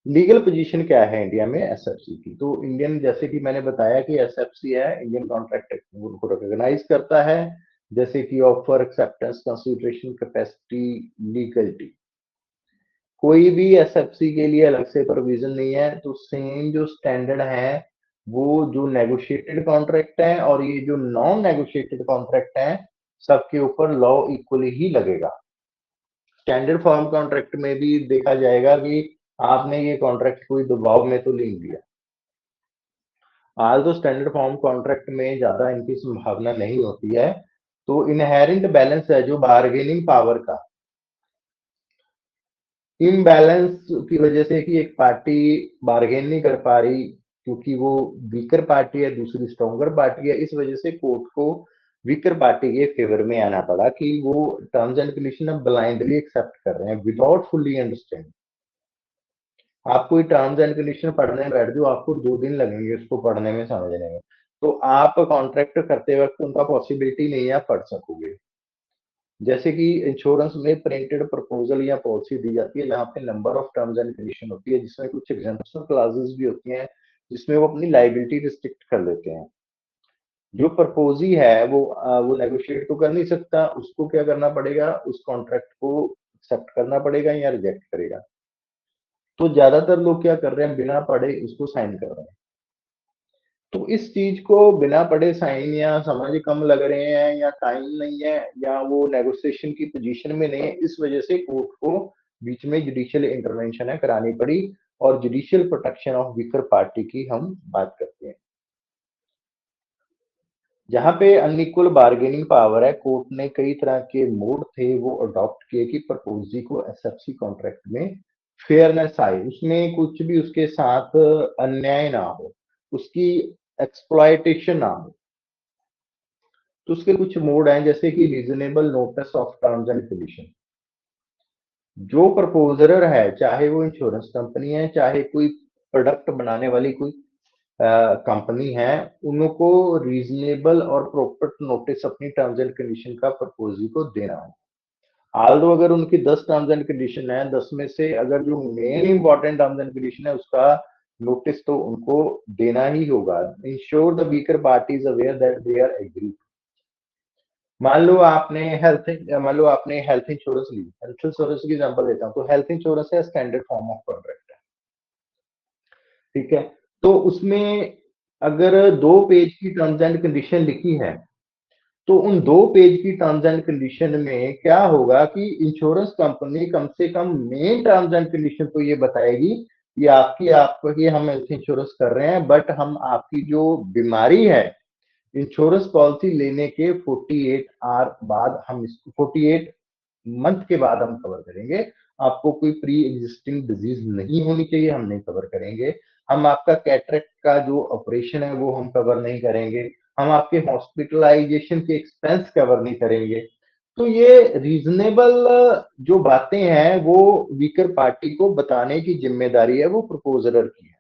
लीगल पोजीशन क्या है इंडिया में एसएफसी की, तो इंडियन, जैसे कि मैंने बताया कि एसएफसी है, इंडियन कॉन्ट्रैक्ट एक्ट उनको रिकॉग्नाइज करता है, जैसे कि offer, acceptance, consideration, capacity, legality. कोई भी एसएफसी के लिए अलग से प्रोविजन नहीं है, तो सेम जो स्टैंडर्ड है वो जो नेगोशिएटेड कॉन्ट्रैक्ट है और ये जो नॉन नेगोशिएटेड कॉन्ट्रैक्ट है सबके ऊपर लॉ इक्वली ही लगेगा। स्टैंडर्ड फॉर्म कॉन्ट्रैक्ट में भी देखा जाएगा कि आपने ये कॉन्ट्रैक्ट कोई दबाव में तो नहीं लिया। आज तो स्टैंडर्ड फॉर्म कॉन्ट्रैक्ट में ज्यादा इनकी संभावना नहीं होती है। तो इनहेरेंट बैलेंस है जो बार्गेनिंग पावर का इम्बैलेंस की वजह से कि एक पार्टी बार्गेन नहीं कर पा रही क्योंकि वो वीकर पार्टी है, दूसरी स्ट्रॉन्गर पार्टी है, इस वजह से कोर्ट को वीकर पार्टी के फेवर में आना पड़ा कि वो टर्म्स एंड कंडीशन अब ब्लाइंडली एक्सेप्ट कर रहे हैं विदाउट फुल्ली अंडरस्टैंडिंग। आप कोई टर्म्स एंड कंडीशन पढ़ने बैठ जाओ, आपको 2 दिन लगेंगे उसको पढ़ने में, समझने में। तो आप कॉन्ट्रैक्ट करते वक्त उनका पॉसिबिलिटी नहीं है आप पढ़ सकोगे। जैसे कि इंश्योरेंस में प्रिंटेड प्रपोजल या पॉलिसी दी जाती है जहाँ पे number of terms and condition होती है, जिसमें कुछ एग्जेम्पशन क्लासेस भी होती हैं जिसमें वो अपनी लाइबिलिटी रिस्ट्रिक्ट कर लेते हैं। जो प्रपोजी है वो नेगोशिएट तो कर नहीं सकता, उसको क्या करना पड़ेगा, उस कॉन्ट्रैक्ट को एक्सेप्ट करना पड़ेगा या रिजेक्ट करेगा। तो ज्यादातर लोग क्या कर रहे हैं, बिना पढ़े उसको साइन कर रहे हैं। तो इस चीज को बिना पढ़े साइन, या समझ कम लग रहे हैं, या टाइम नहीं है, या वो नेगोशिएशन की पोजीशन में नहीं है, इस वजह से कोर्ट को बीच में जुडिशियल इंटरवेंशन है करानी पड़ी और judicial protection of weaker party की हम बात करते हैं। जहां पे अनइक्वल बार्गेनिंग पावर है, कोर्ट ने कई तरह के मोड थे वो अडॉप्ट किए कि प्रपोजी को एसएफसी कॉन्ट्रैक्ट में फेयरनेस आए, उसमें कुछ भी उसके साथ अन्याय ना हो, उसकी एक्सप्लॉयटेशन ना हो। तो उसके कुछ मोड हैं, जैसे कि reasonable notice of terms and condition. जो प्रपोजर है, चाहे वो इंश्योरेंस कंपनी है, चाहे कोई प्रोडक्ट बनाने वाली कोई कंपनी है, उनको रीजनेबल और प्रॉपर नोटिस अपनी टर्म्स एंड कंडीशन का प्रपोजल को देना है। आल्दो अगर उनकी 10 टर्म्स एंड कंडीशन है, 10 में से अगर जो main important terms and condition है उसका नोटिस तो उनको देना ही होगा। Ensure the weaker party is aware that they are agree. मान लो आपने हेल्थ इंश्योरेंस ली, हेल्थ इंश्योरेंस की एग्जांपल देता हूं, तो हेल्थ इंश्योरेंस है स्टैंडर्ड फॉर्म ऑफ कॉन्ट्रैक्ट है, ठीक है। तो उसमें अगर 2 पेज की टर्म्स एंड कंडीशन लिखी है, तो उन 2 पेज की टर्म्स एंड कंडीशन में क्या होगा कि इंश्योरेंस कंपनी कम से कम मेन टर्म्स एंड कंडीशन तो ये बताएगी कि आपकी हम हेल्थ इंश्योरेंस कर रहे हैं, बट हम आपकी जो बीमारी है इंश्योरेंस पॉलिसी लेने के 48 आवर बाद हम इसको 48 मंथ के बाद हम कवर करेंगे। आपको कोई प्री एग्जिस्टिंग डिजीज नहीं होनी चाहिए, हम नहीं कवर करेंगे। हम आपका कैटरेक्ट का जो ऑपरेशन है वो हम कवर नहीं करेंगे। हम आपके हॉस्पिटलाइजेशन के एक्सपेंस कवर नहीं करेंगे। तो ये रीजनेबल जो बातें हैं वो वीकर पार्टी को बताने की जिम्मेदारी है वो प्रपोजर की है।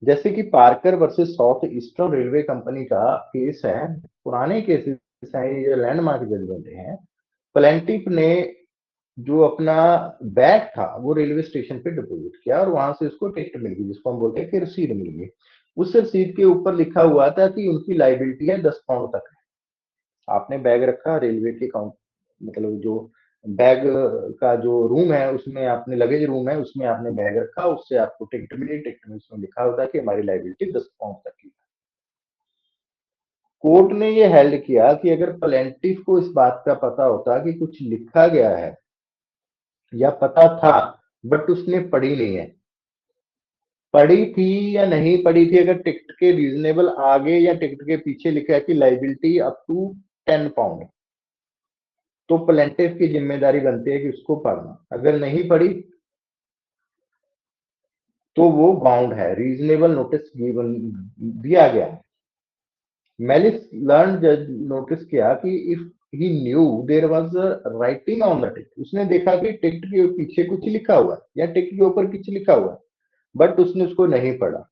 जैसे कि Parker versus South Eastern Railway Company का केस है, पुराने केसेस हैं, ये लैंडमार्क जजमेंट हैं। प्लेंटिफ ने जो अपना बैग था वो रेलवे स्टेशन पे डिपोजिट किया और वहां से उसको टिकट मिल गई, जिसको हम बोलते हैं कि रसीद मिल गई। उस रसीद के ऊपर लिखा हुआ था कि उनकी लाइबिलिटी है 10 पाउंड तक। आपने बैग रखा रेलवे के काउंट, मतलब जो बैग का जो रूम है उसमें, आपने लगेज रूम है उसमें आपने बैग रखा, उससे आपको टिकट मिली, टिकट में उसमें लिखा होता है कि हमारी लाइबिलिटी 10 पाउंड तक की। कोर्ट ने ये हेल्ड किया कि अगर प्लेंटिफ को इस बात का पता होता कि कुछ लिखा गया है या पता था बट उसने पढ़ी नहीं है, पढ़ी थी या नहीं पढ़ी थी, अगर टिकट के रीजनेबल आगे या टिकट के पीछे लिखा है कि लाइबिलिटी अप टू 10 पाउंड, तो प्लेंटिफ की जिम्मेदारी बनती है कि उसको पढ़ना। अगर नहीं पढ़ी तो वो बाउंड है, रीजनेबल नोटिस गिवन दिया गया है। मेलिस लर्न जज नोटिस किया कि if he knew there was writing on the ticket, उसने देखा कि टिकट के पीछे कुछ लिखा हुआ है या टिकट के ऊपर कुछ लिखा हुआ है, बट उसने उसको नहीं पढ़ा।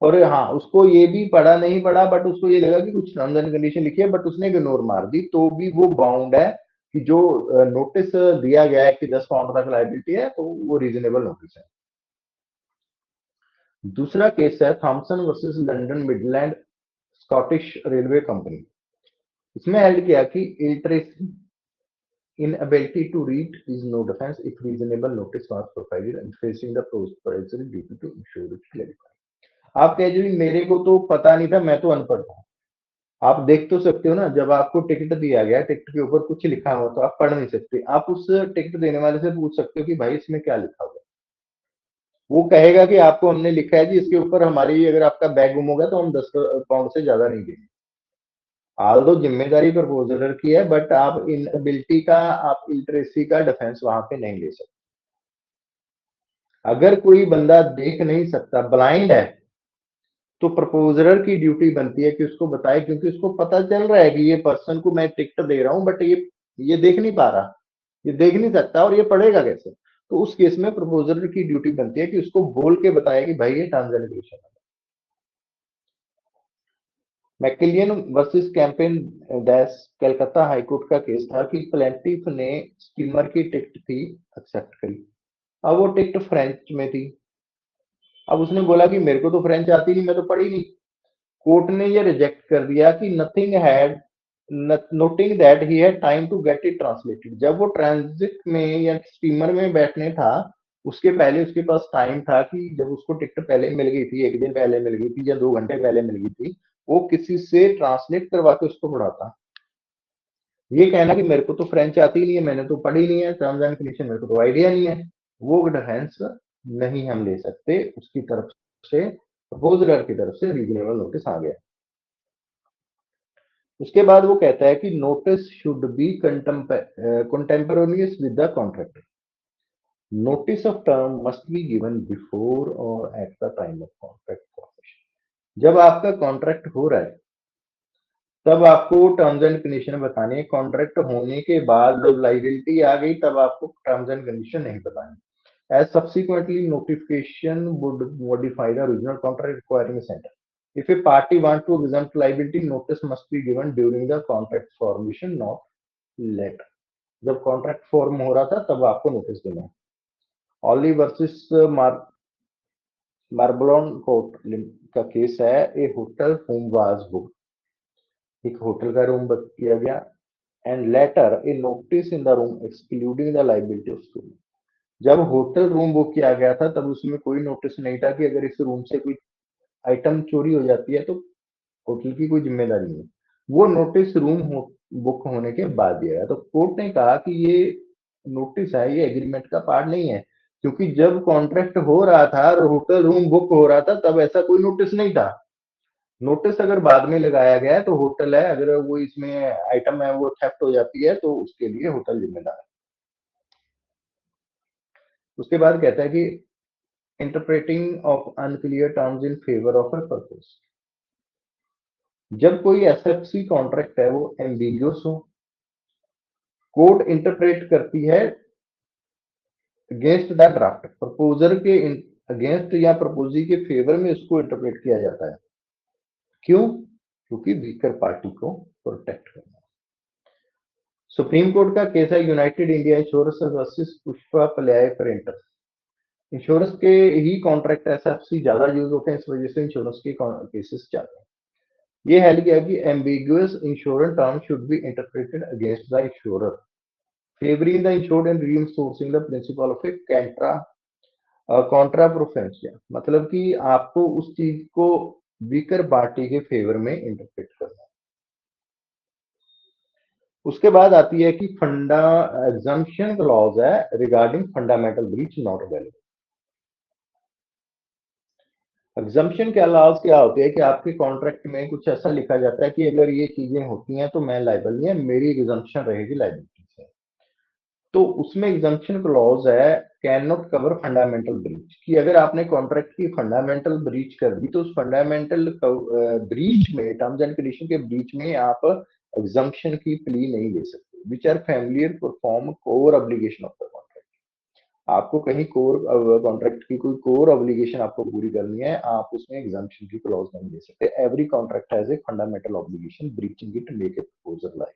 और हाँ, उसको ये भी पढ़ा नहीं पढ़ा, बट उसको ये लगा कि कुछ टर्म्स एंड कंडीशन लिखी है, बट उसने इग्नोर मार दी, तो भी वो बाउंड है कि जो नोटिस दिया गया है कि 10 पाउंड तक लाइबिलिटी है, तो वो रीजनेबल नोटिस है। दूसरा केस है Thomson versus London Midland Scottish Railway Company. इसमें हेल्ड किया कि illiteracy inability to read is no defense if reasonable notice was provided and facing the proposal duty to ensure it clarify। आप कह जी मेरे को तो पता नहीं था, मैं तो अनपढ़ था। आप देख तो सकते हो ना, जब आपको टिकट दिया गया, टिकट के ऊपर कुछ लिखा हुआ तो आप पढ़ नहीं सकते, आप उस टिकट देने वाले से पूछ सकते हो कि भाई इसमें क्या लिखा हुआ है। वो कहेगा कि आपको हमने लिखा है जी इसके ऊपर हमारी, अगर आपका बैग गुम होगा तो हम 10 पाउंड से ज्यादा नहीं देंगे। आल्दो जिम्मेदारी प्रपोजर की है, बट आप इनएबिलिटी का, आप इलिटरेसी का डिफेंस वहां पे नहीं ले सकते। अगर कोई बंदा देख नहीं सकता, ब्लाइंड है, तो प्रपोजर की ड्यूटी बनती है कि उसको बताए, क्योंकि उसको पता चल रहा है कि ये पर्सन को मैं टिकट दे रहा हूं बट ये देख नहीं पा रहा, ये देख नहीं सकता और ये पढ़ेगा कैसे। तो उस केस में प्रपोजर की ड्यूटी बनती है कि उसको बोल के बताए कि भाई ये टर्म्स एंड कंडीशन है। मैकिलियन versus campaign dash Calcutta high court का केस था कि प्लेंटिफ ने स्टीमर की टिकट थी एक्सेप्ट करी। अब वो टिकट फ्रेंच में थी। अब उसने बोला कि मेरे को तो फ्रेंच आती नहीं, मैं तो पढ़ी नहीं। कोर्ट ने ये रिजेक्ट कर दिया कि nothing had noting that he had time to get it translated. जब वो ट्रांजिट में या स्टीमर में बैठने था, उसके पहले उसके पास टाइम था कि जब उसको टिकट पहले मिल गई थी, 1 दिन पहले मिल गई थी या 2 घंटे पहले मिल गई थी, वो किसी से ट्रांसलेट करवा के उसको पढ़ाता। ये कहना कि मेरे को तो फ्रेंच आती नहीं है, मैंने तो पढ़ी नहीं है टर्म्स एंड कंडीशन, मेरे को तो आइडिया नहीं है, वो डिफेंस नहीं हम ले सकते। उसकी तरफ से, प्रपोजर की तरफ से रीजनेबल नोटिस आ गया। उसके बाद वो कहता है कि notice should be contemporaneous with the contract. Notice of term must be given before और at the time of contract formation. जब आपका कॉन्ट्रैक्ट हो रहा है तब आपको टर्म्स एंड कंडीशन बतानी है। कॉन्ट्रैक्ट होने के बाद जब लाइबिलिटी आ गई तब आपको टर्म्स एंड कंडीशन नहीं बतानी। As subsequently notification would modify the original contract requiring centre. If a party want to exempt liability, notice must be given during the contract formation, not later। जब contract form हो रहा था तब आपको notice देना है। ऑली वर्सेस मार्बलॉन कोर्ट का case है। A hotel home was book, एक होटल का रूम बुक किया गया, and later a notice in the room excluding the liability of room. जब होटल रूम बुक किया गया था तब उसमें कोई नोटिस नहीं था कि अगर इस रूम से कोई आइटम चोरी हो जाती है तो होटल की कोई जिम्मेदारी नहीं। वो नोटिस बुक होने के बाद दिया गया। तो कोर्ट ने कहा कि ये नोटिस है, ये एग्रीमेंट का पार्ट नहीं है, क्योंकि जब कॉन्ट्रैक्ट हो रहा था और होटल रूम बुक हो रहा था तब ऐसा कोई नोटिस नहीं था। नोटिस अगर बाद में लगाया गया है तो होटल है, अगर वो इसमें आइटम है वो थेफ्ट हो जाती है तो उसके लिए होटल जिम्मेदार है। उसके बाद कहता है कि interpreting of unclear terms in favour of a purpose. जब कोई एसएफसी कॉन्ट्रैक्ट है वो एम्बिगियस हो, कोर्ट इंटरप्रेट करती है अगेंस्ट द ड्राफ्ट, प्रपोजर के अगेंस्ट या प्रपोजी के फेवर में उसको इंटरप्रेट किया जाता है। क्यों? क्योंकि वीकर पार्टी को प्रोटेक्ट करना। सुप्रीम कोर्ट का केस है united India insurance versus Pushpalaya printer. Insurance के ही कॉन्ट्रैक्ट एसएफसी ज्यादा यूज होते हैं, इस वजह से इंश्योरेंस के केसेस ज्यादा हैं। ये हेल्ड किया कि ambiguous insurance term should be interpreted against the insurer, favouring the insured and reinforcing the principle of a contra proferentem. मतलब कि आपको उस चीज को वीकर पार्टी के फेवर में इंटरप्रेट करना है। उसके बाद आती है कि फंडा एग्जम्पशन क्लॉज है regarding fundamental breach not available. Exemption के अलाउज क्या होती है कि आपके कॉन्ट्रैक्ट में कुछ ऐसा लिखा जाता है कि अगर ये चीजें होती हैं तो मैं लाइबल नहीं है, मेरी एग्जम्पशन रहेगी लाइबिलिटी से। तो उसमें एग्जम्पशन क्लॉज है can not cover fundamental breach, कि अगर आपने कॉन्ट्रैक्ट की फंडामेंटल ब्रीच कर दी तो उस फंडामेंटल ब्रीच में, टर्म्स एंड कंडीशन के ब्रीच में आप एग्जम्पशन की प्ली नहीं दे सकते, which are familiar perform core obligation of the contract. आपको कहीं कोर कॉन्ट्रैक्ट की कोई कोर ऑब्लिगेशन आपको पूरी करनी है, आप उसमें एग्जम्पशन की क्लॉज नहीं दे सकते। Every contract has a fundamental obligation, breaching it make a proposal like.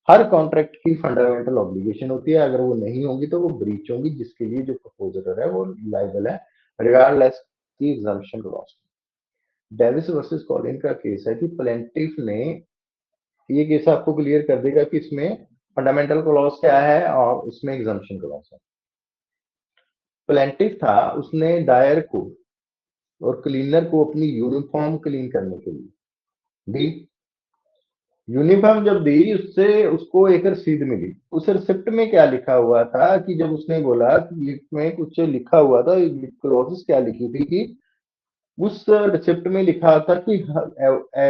Her contract की फंडामेंटल ऑब्लिगेशन होती है, अगर वो नहीं होगी तो वो ब्रीच होगी, जिसके लिए जो प्रपोजर है वो लाइबल है रिगार्डलेस की exemption clause. Davis versus Colin का केस है कि प्लेंटिफ ने, ये केस आपको क्लियर कर देगा कि इसमें फंडामेंटल क्लॉज क्या है और उसमें एग्जम्पशन क्लॉज है। प्लेंटिफ था, उसने डायर को और क्लीनर को अपनी यूनिफॉर्म क्लीन करने के लिए दी। यूनिफॉर्म जब दी उससे उसको एक रसीद मिली। उस रिसिप्ट में क्या लिखा हुआ था कि जब उसने बोला कि इसमें कुछ लिखा हुआ था, क्लॉजेस क्या लिखी थी कि उस रिसिप्ट में लिखा था कि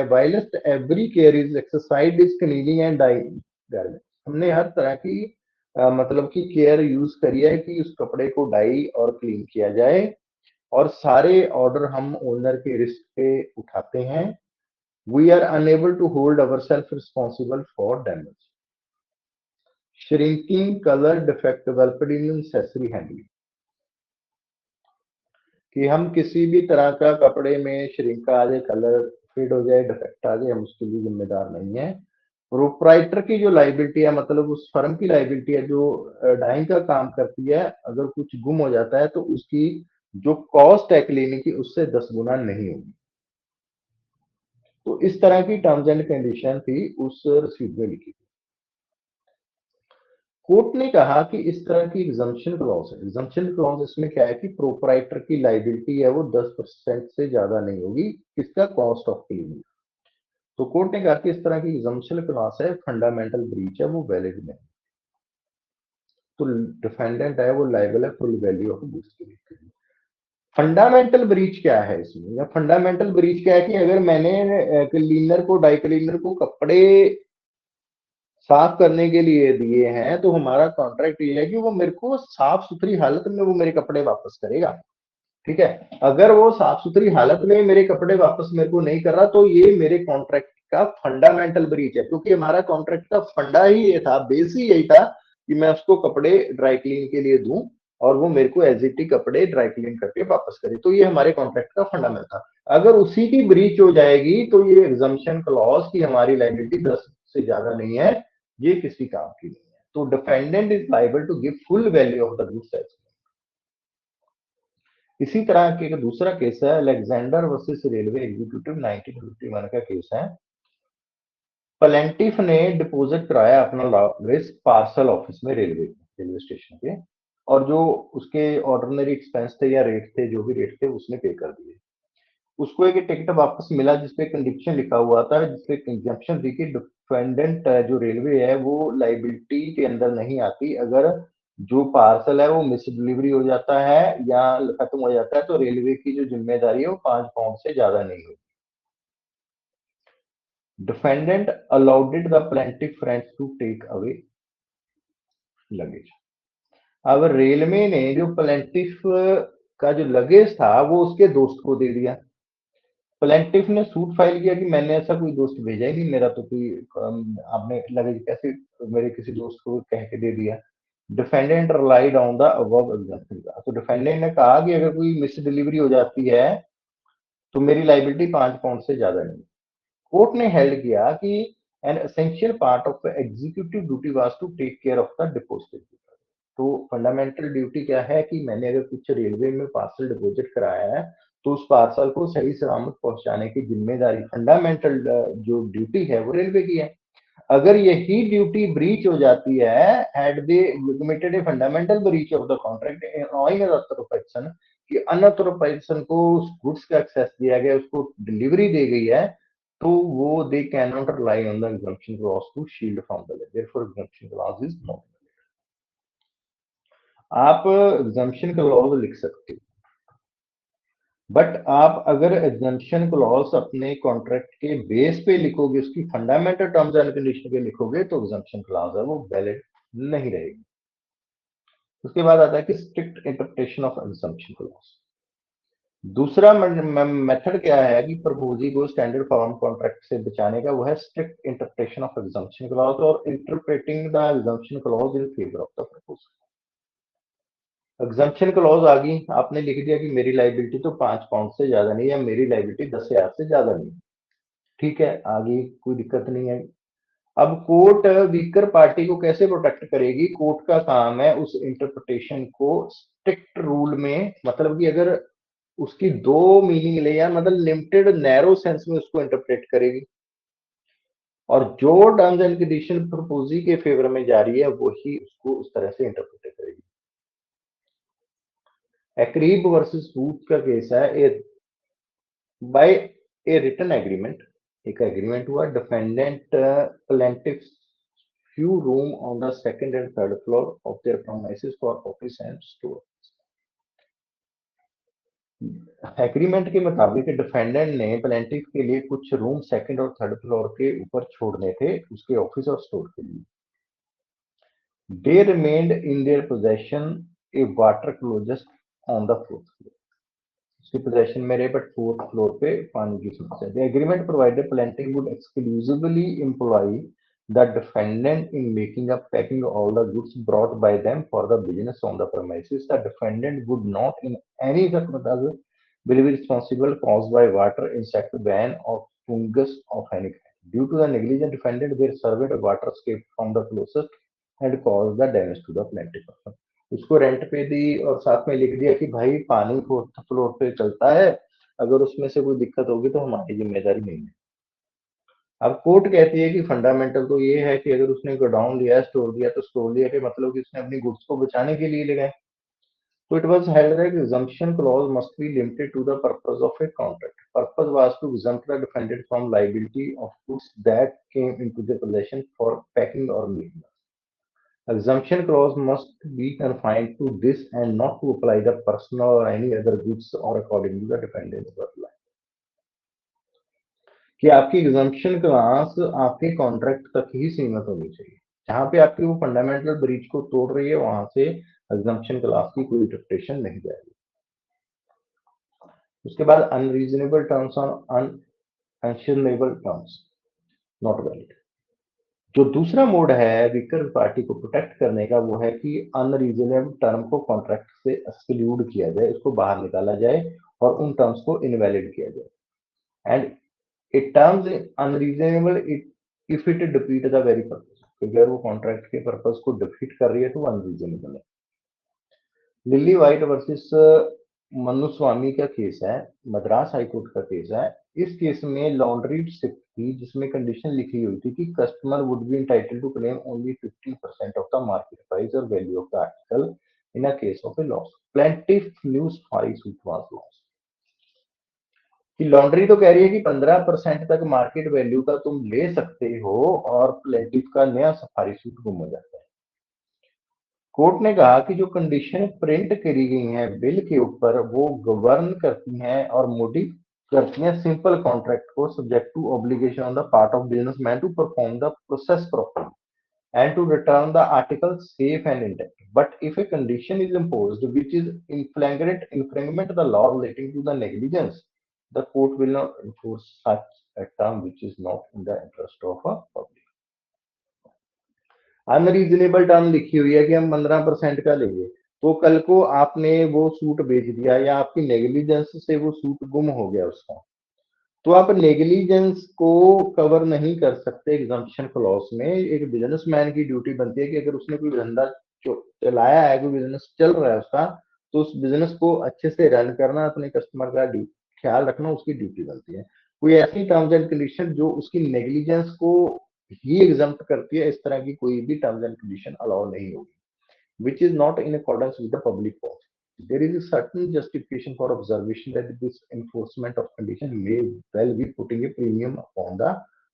whilst every care is exercise is cleaning and dyeing garment. हमने हर तरह की मतलब की केयर यूज करी है कि उस कपड़े को डाई और क्लीन किया जाए, और सारे ऑर्डर हम ओनर के रिस्क पे उठाते हैं। We are unable to hold our self responsible for damage, shrinking, colour defect developed in accessory handling. कि हम किसी भी तरह का कपड़े में श्रिंक आ जाए, कलर फेड हो जाए, डिफेक्ट आ जाए, हम उसके लिए जिम्मेदार नहीं है। प्रोप्राइटर की जो लाइबिलिटी है, मतलब उस फर्म की लाइबिलिटी है जो डाइंग का काम करती है, अगर कुछ गुम हो जाता है तो उसकी जो कॉस्ट है क्लीनिंग की उससे 10 गुना नहीं होगी। तो इस तरह की टर्म्स एंड कंडीशन थी उस रसीद में लिखी। कोर्ट ने कहा कि इस तरह की एग्जम्पशन क्लॉज है। एग्जम्पशन क्लॉज इसमें क्या है कि प्रोपराइटर की लाइबिलिटी है वो 10% से ज्यादा नहीं होगी, किसका, कॉस्ट ऑफ क्लीनिंग। तो कोर्ट ने कहा कि इस तरह की एग्जम्पशन क्लॉज है, फंडामेंटल ब्रीच है, वो वैलिड नहीं। तो डिफेंडेंट है वो लाइबल है फुल वैल्यू ऑफ गुड्स के लिए। फंडामेंटल ब्रीच क्या है इसमें, या फंडामेंटल ब्रीच क्या है कि अगर मैंने क्लीनर को, डाई क्लीनर को कपड़े साफ करने के लिए दिए हैं तो हमारा कॉन्ट्रैक्ट ये है कि वो मेरे को साफ सुथरी हालत में वो मेरे कपड़े वापस करेगा। ठीक है, अगर वो साफ सुथरी हालत में मेरे कपड़े वापस मेरे को नहीं कर रहा तो ये मेरे कॉन्ट्रैक्ट का फंडामेंटल ब्रीच है, क्योंकि हमारा कॉन्ट्रैक्ट का फंडा ही ये था, बेस ही यही था कि मैं उसको कपड़े ड्राई क्लीन के लिए दूं और वो मेरे को एज इट कपड़े ड्राई क्लीन करके वापस करे। तो ये हमारे कॉन्ट्रैक्ट का फंडामेंटल था। अगर उसी की ब्रीच हो जाएगी तो ये एग्जम्पशन क्लॉज की हमारी लायबिलिटी 10 से ज्यादा नहीं है, ये किसी काम की नहीं है। तो defendant is liable to give full value of the goods. इसी तरह के एक दूसरा केस है अलेक्जेंडर वर्सेस रेलवे एग्जीक्यूटिव 1951 का केस है। प्लेंटिफ ने डिपॉजिट कराया अपना रिस्क पार्सल ऑफिस में, रेलवे स्टेशन पे, और जो उसके ऑर्डिनरी एक्सपेंस थे या रेट थे, जो भी रेट थे उसने पे कर दिए। उसको एक टिकट वापस मिला जिसपे कंडीशन लिखा हुआ था, जिसपे कंजम्पशन थी कि डिफेंडेंट जो रेलवे है वो लाइबिलिटी के अंदर नहीं आती अगर जो पार्सल है वो मिस डिलीवरी हो जाता है या खत्म हो जाता है, तो रेलवे की जो जिम्मेदारी है वो 5 पाउंड से ज्यादा नहीं होगी। Defendant allowed the plaintiff friends to take away luggage. अब रेलवे ने जो प्लेंटिफ का जो लगेज था वो उसके दोस्त को दे दिया। प्लेंटिफ ने सूट फाइल किया कि मैंने ऐसा कोई दोस्त भेजा ही नहीं, मेरा तो कोई आपने लगेज कैसे मेरे किसी दोस्त को कह के दे दिया। Defendant relied on the above example. तो डिफेंडेंट ने कहा कि अगर कोई मिस डिलीवरी हो जाती है तो मेरी लाइबिलिटी 5 पाउंड से ज्यादा नहीं। कोर्ट ने हेल्ड किया कि an essential part of executive duty was to take care of the deposit. तो फंडामेंटल ड्यूटी क्या है कि मैंने अगर कुछ रेलवे में पार्सल डिपॉजिट कराया है तो उस पार्सल को सही सलामत पहुंचाने की जिम्मेदारी, फंडामेंटल जो ड्यूटी है वो रेलवे की है। अगर यही ड्यूटी ब्रीच हो जाती है, had they committed a fundamental breach of the contract allowing other person, कि अनअथर पर्सन को उस गुड्स का एक्सेस दिया गया, उसको डिलीवरी दी गई है, तो वो they can not rely on the exemption clause to shield from the law, therefore exemption clause is not. आप एग्जम्पशन क्लॉज लिख सकते हो, बट आप अगर एग्जम्पशन क्लॉज अपने कॉन्ट्रैक्ट के बेस पे लिखोगे, उसकी फंडामेंटल टर्म्स एंड कंडीशन पे लिखोगे, तो एग्जम्पशन क्लॉज है वो वैलिड नहीं रहेगी। उसके बाद आता है कि strict interpretation of exemption clause. दूसरा मेथड क्या है कि प्रपोजी को स्टैंडर्ड फॉर्म कॉन्ट्रैक्ट से बचाने का, वो है strict interpretation of exemption clause और interpreting the exemption clause in favour of the proposal. Exemption clause आ गई, आपने लिख दिया कि मेरी लाइबिलिटी तो 5 पाउंड से ज्यादा नहीं है, मेरी लाइबिलिटी 10,000 से ज्यादा नहीं। ठीक है, आगे कोई दिक्कत नहीं है। अब कोर्ट वीकर पार्टी को कैसे प्रोटेक्ट करेगी? कोर्ट का काम है उस इंटरप्रिटेशन को स्ट्रिक्ट रूल में, मतलब कि अगर उसकी दो मीनिंग ले या मतलब लिमिटेड नैरो सेंस में उसको इंटरप्रेट करेगी, और जो टर्म्स एंड कंडीशन प्रपोजी के फेवर में जा रही है वही उसको उस तरह से इंटरप्रेट करेगी। एक्रीब वर्सेस बूथ का केस है। बाय ए रिटन एग्रीमेंट, एक एग्रीमेंट हुआ, defendant plaintiff few room on the second and third floor of their premises for office and store। Agreement के मुताबिक डिफेंडेंट ने प्लेंटिफ के लिए कुछ रूम सेकंड और थर्ड फ्लोर के ऊपर छोड़ने थे उसके ऑफिस और स्टोर के लिए। They remained in their possession a water closet on the fourth floor. उसके पोजेशन में रहे बट फोर्थ फ्लोर पे पानी की समस्या। The agreement provided plaintiff would exclusively employ the defendant in making up packing all the goods brought by them for the business on the premises. The defendant would not in any circumstances will be responsible caused by water, insect ban or fungus of any kind. Due to the negligent defendant, their servant water escaped from the closest and caused the damage to the plaintiff person। उसको rent पे दी और साथ में लिख दिया कि भाई पानी फोर्थ फ्लोर पे चलता है, अगर उसमें से कोई दिक्कत होगी तो हमारी जिम्मेदारी नहीं है। अब कोर्ट कहती है कि फंडामेंटल तो ये है कि अगर उसने गोडाउन लिया, स्टोर लिया, तो स्टोर लिया के मतलब कि उसने अपनी गुड्स को बचाने के लिए लगाए। तो it was held that exemption clause must be limited to the purpose of a contract. Purpose was to exempt the defendant from liability of goods that came into their possession for packing or maintenance. Exemption clause must be confined to this and not to apply the personal or any other goods or according to the defendant's work। कि आपकी exemption class आपके contract तक ही सीमित होनी चाहिए, जहां पे आपकी वो फंडामेंटल ब्रीच को तोड़ रही है वहां से एग्जम्पशन क्लास की कोई इंटरप्रिटेशन नहीं जाएगी। उसके बाद unreasonable terms on unconscionable terms not valid. जो दूसरा मोड है वीकर पार्टी को प्रोटेक्ट करने का, वो है कि अनरीजनेबल टर्म को कॉन्ट्रैक्ट से एक्सक्लूड किया जाए, उसको बाहर निकाला जाए और उन टर्म्स को इनवैलिड किया जाए। And it terms unreasonable it if it defeat the very purpose. अगर वो कॉन्ट्रैक्ट के पर्पस को डिफीट कर रही है तो वो अनरीजनेबल है। लिली वाइट वर्सेस मनुस्वामी का केस है, मद्रास हाईकोर्ट का केस है। इस केस में लॉन्ड्री शिप थी जिसमें कंडीशन लिखी हुई थी कि customer would be entitled to claim only 15% of the market price और value of the article in a case of a loss. Plaintiff न्यूज फारी सूट वाज लॉस। कि लॉन्ड्री तो कह रही है कि 15% तक मार्केट वैल्यू का तुम ले सकते हो और प्लेंटिफ का नया सफारी सूट गुम हो जाता है। कोर्ट ने कहा कि जो कंडीशन प्रिंट करी गई हैं बिल के ऊपर वो गवर्न करती हैं और मोडिफ करती हैं सिंपल कॉन्ट्रैक्ट को, subject to obligation on the part of businessman to perform the process properly and to return the article safe and intact. But if a condition is imposed which is in flagrant infringement of the law relating to the negligence, the court will not enforce such a term which is not in the interest of a public. Unreasonable term लिखी हुई है कि हम 15% का लेंगे, तो कल को आपने वो सूट बेच दिया या आपकी नेग्लिजेंस से वो सूट गुम हो गया उसका, तो आप नेग्लिजेंस को कवर नहीं कर सकते एग्जम्पशन क्लॉज में। एक बिजनेसमैन की ड्यूटी बनती है कि अगर उसने कोई धंधा चलाया है, कोई बिजनेस चल रहा है उसका, तो उस बिजनेस को अच्छे से रन करना, अपने कस्टमर का ख्याल रखना उसकी ड्यूटी बनती है। कोई ऐसी टर्म्स एंड कंडीशन जो उसकी नेग्लिजेंस को ही एग्जम्प्ट करती है, इस तरह की कोई भी टर्म्स एंड कंडीशन अलाउ नहीं होगी which is not in accordance with the public policy. There is a certain justification for observation that this enforcement of condition may well be putting a premium upon the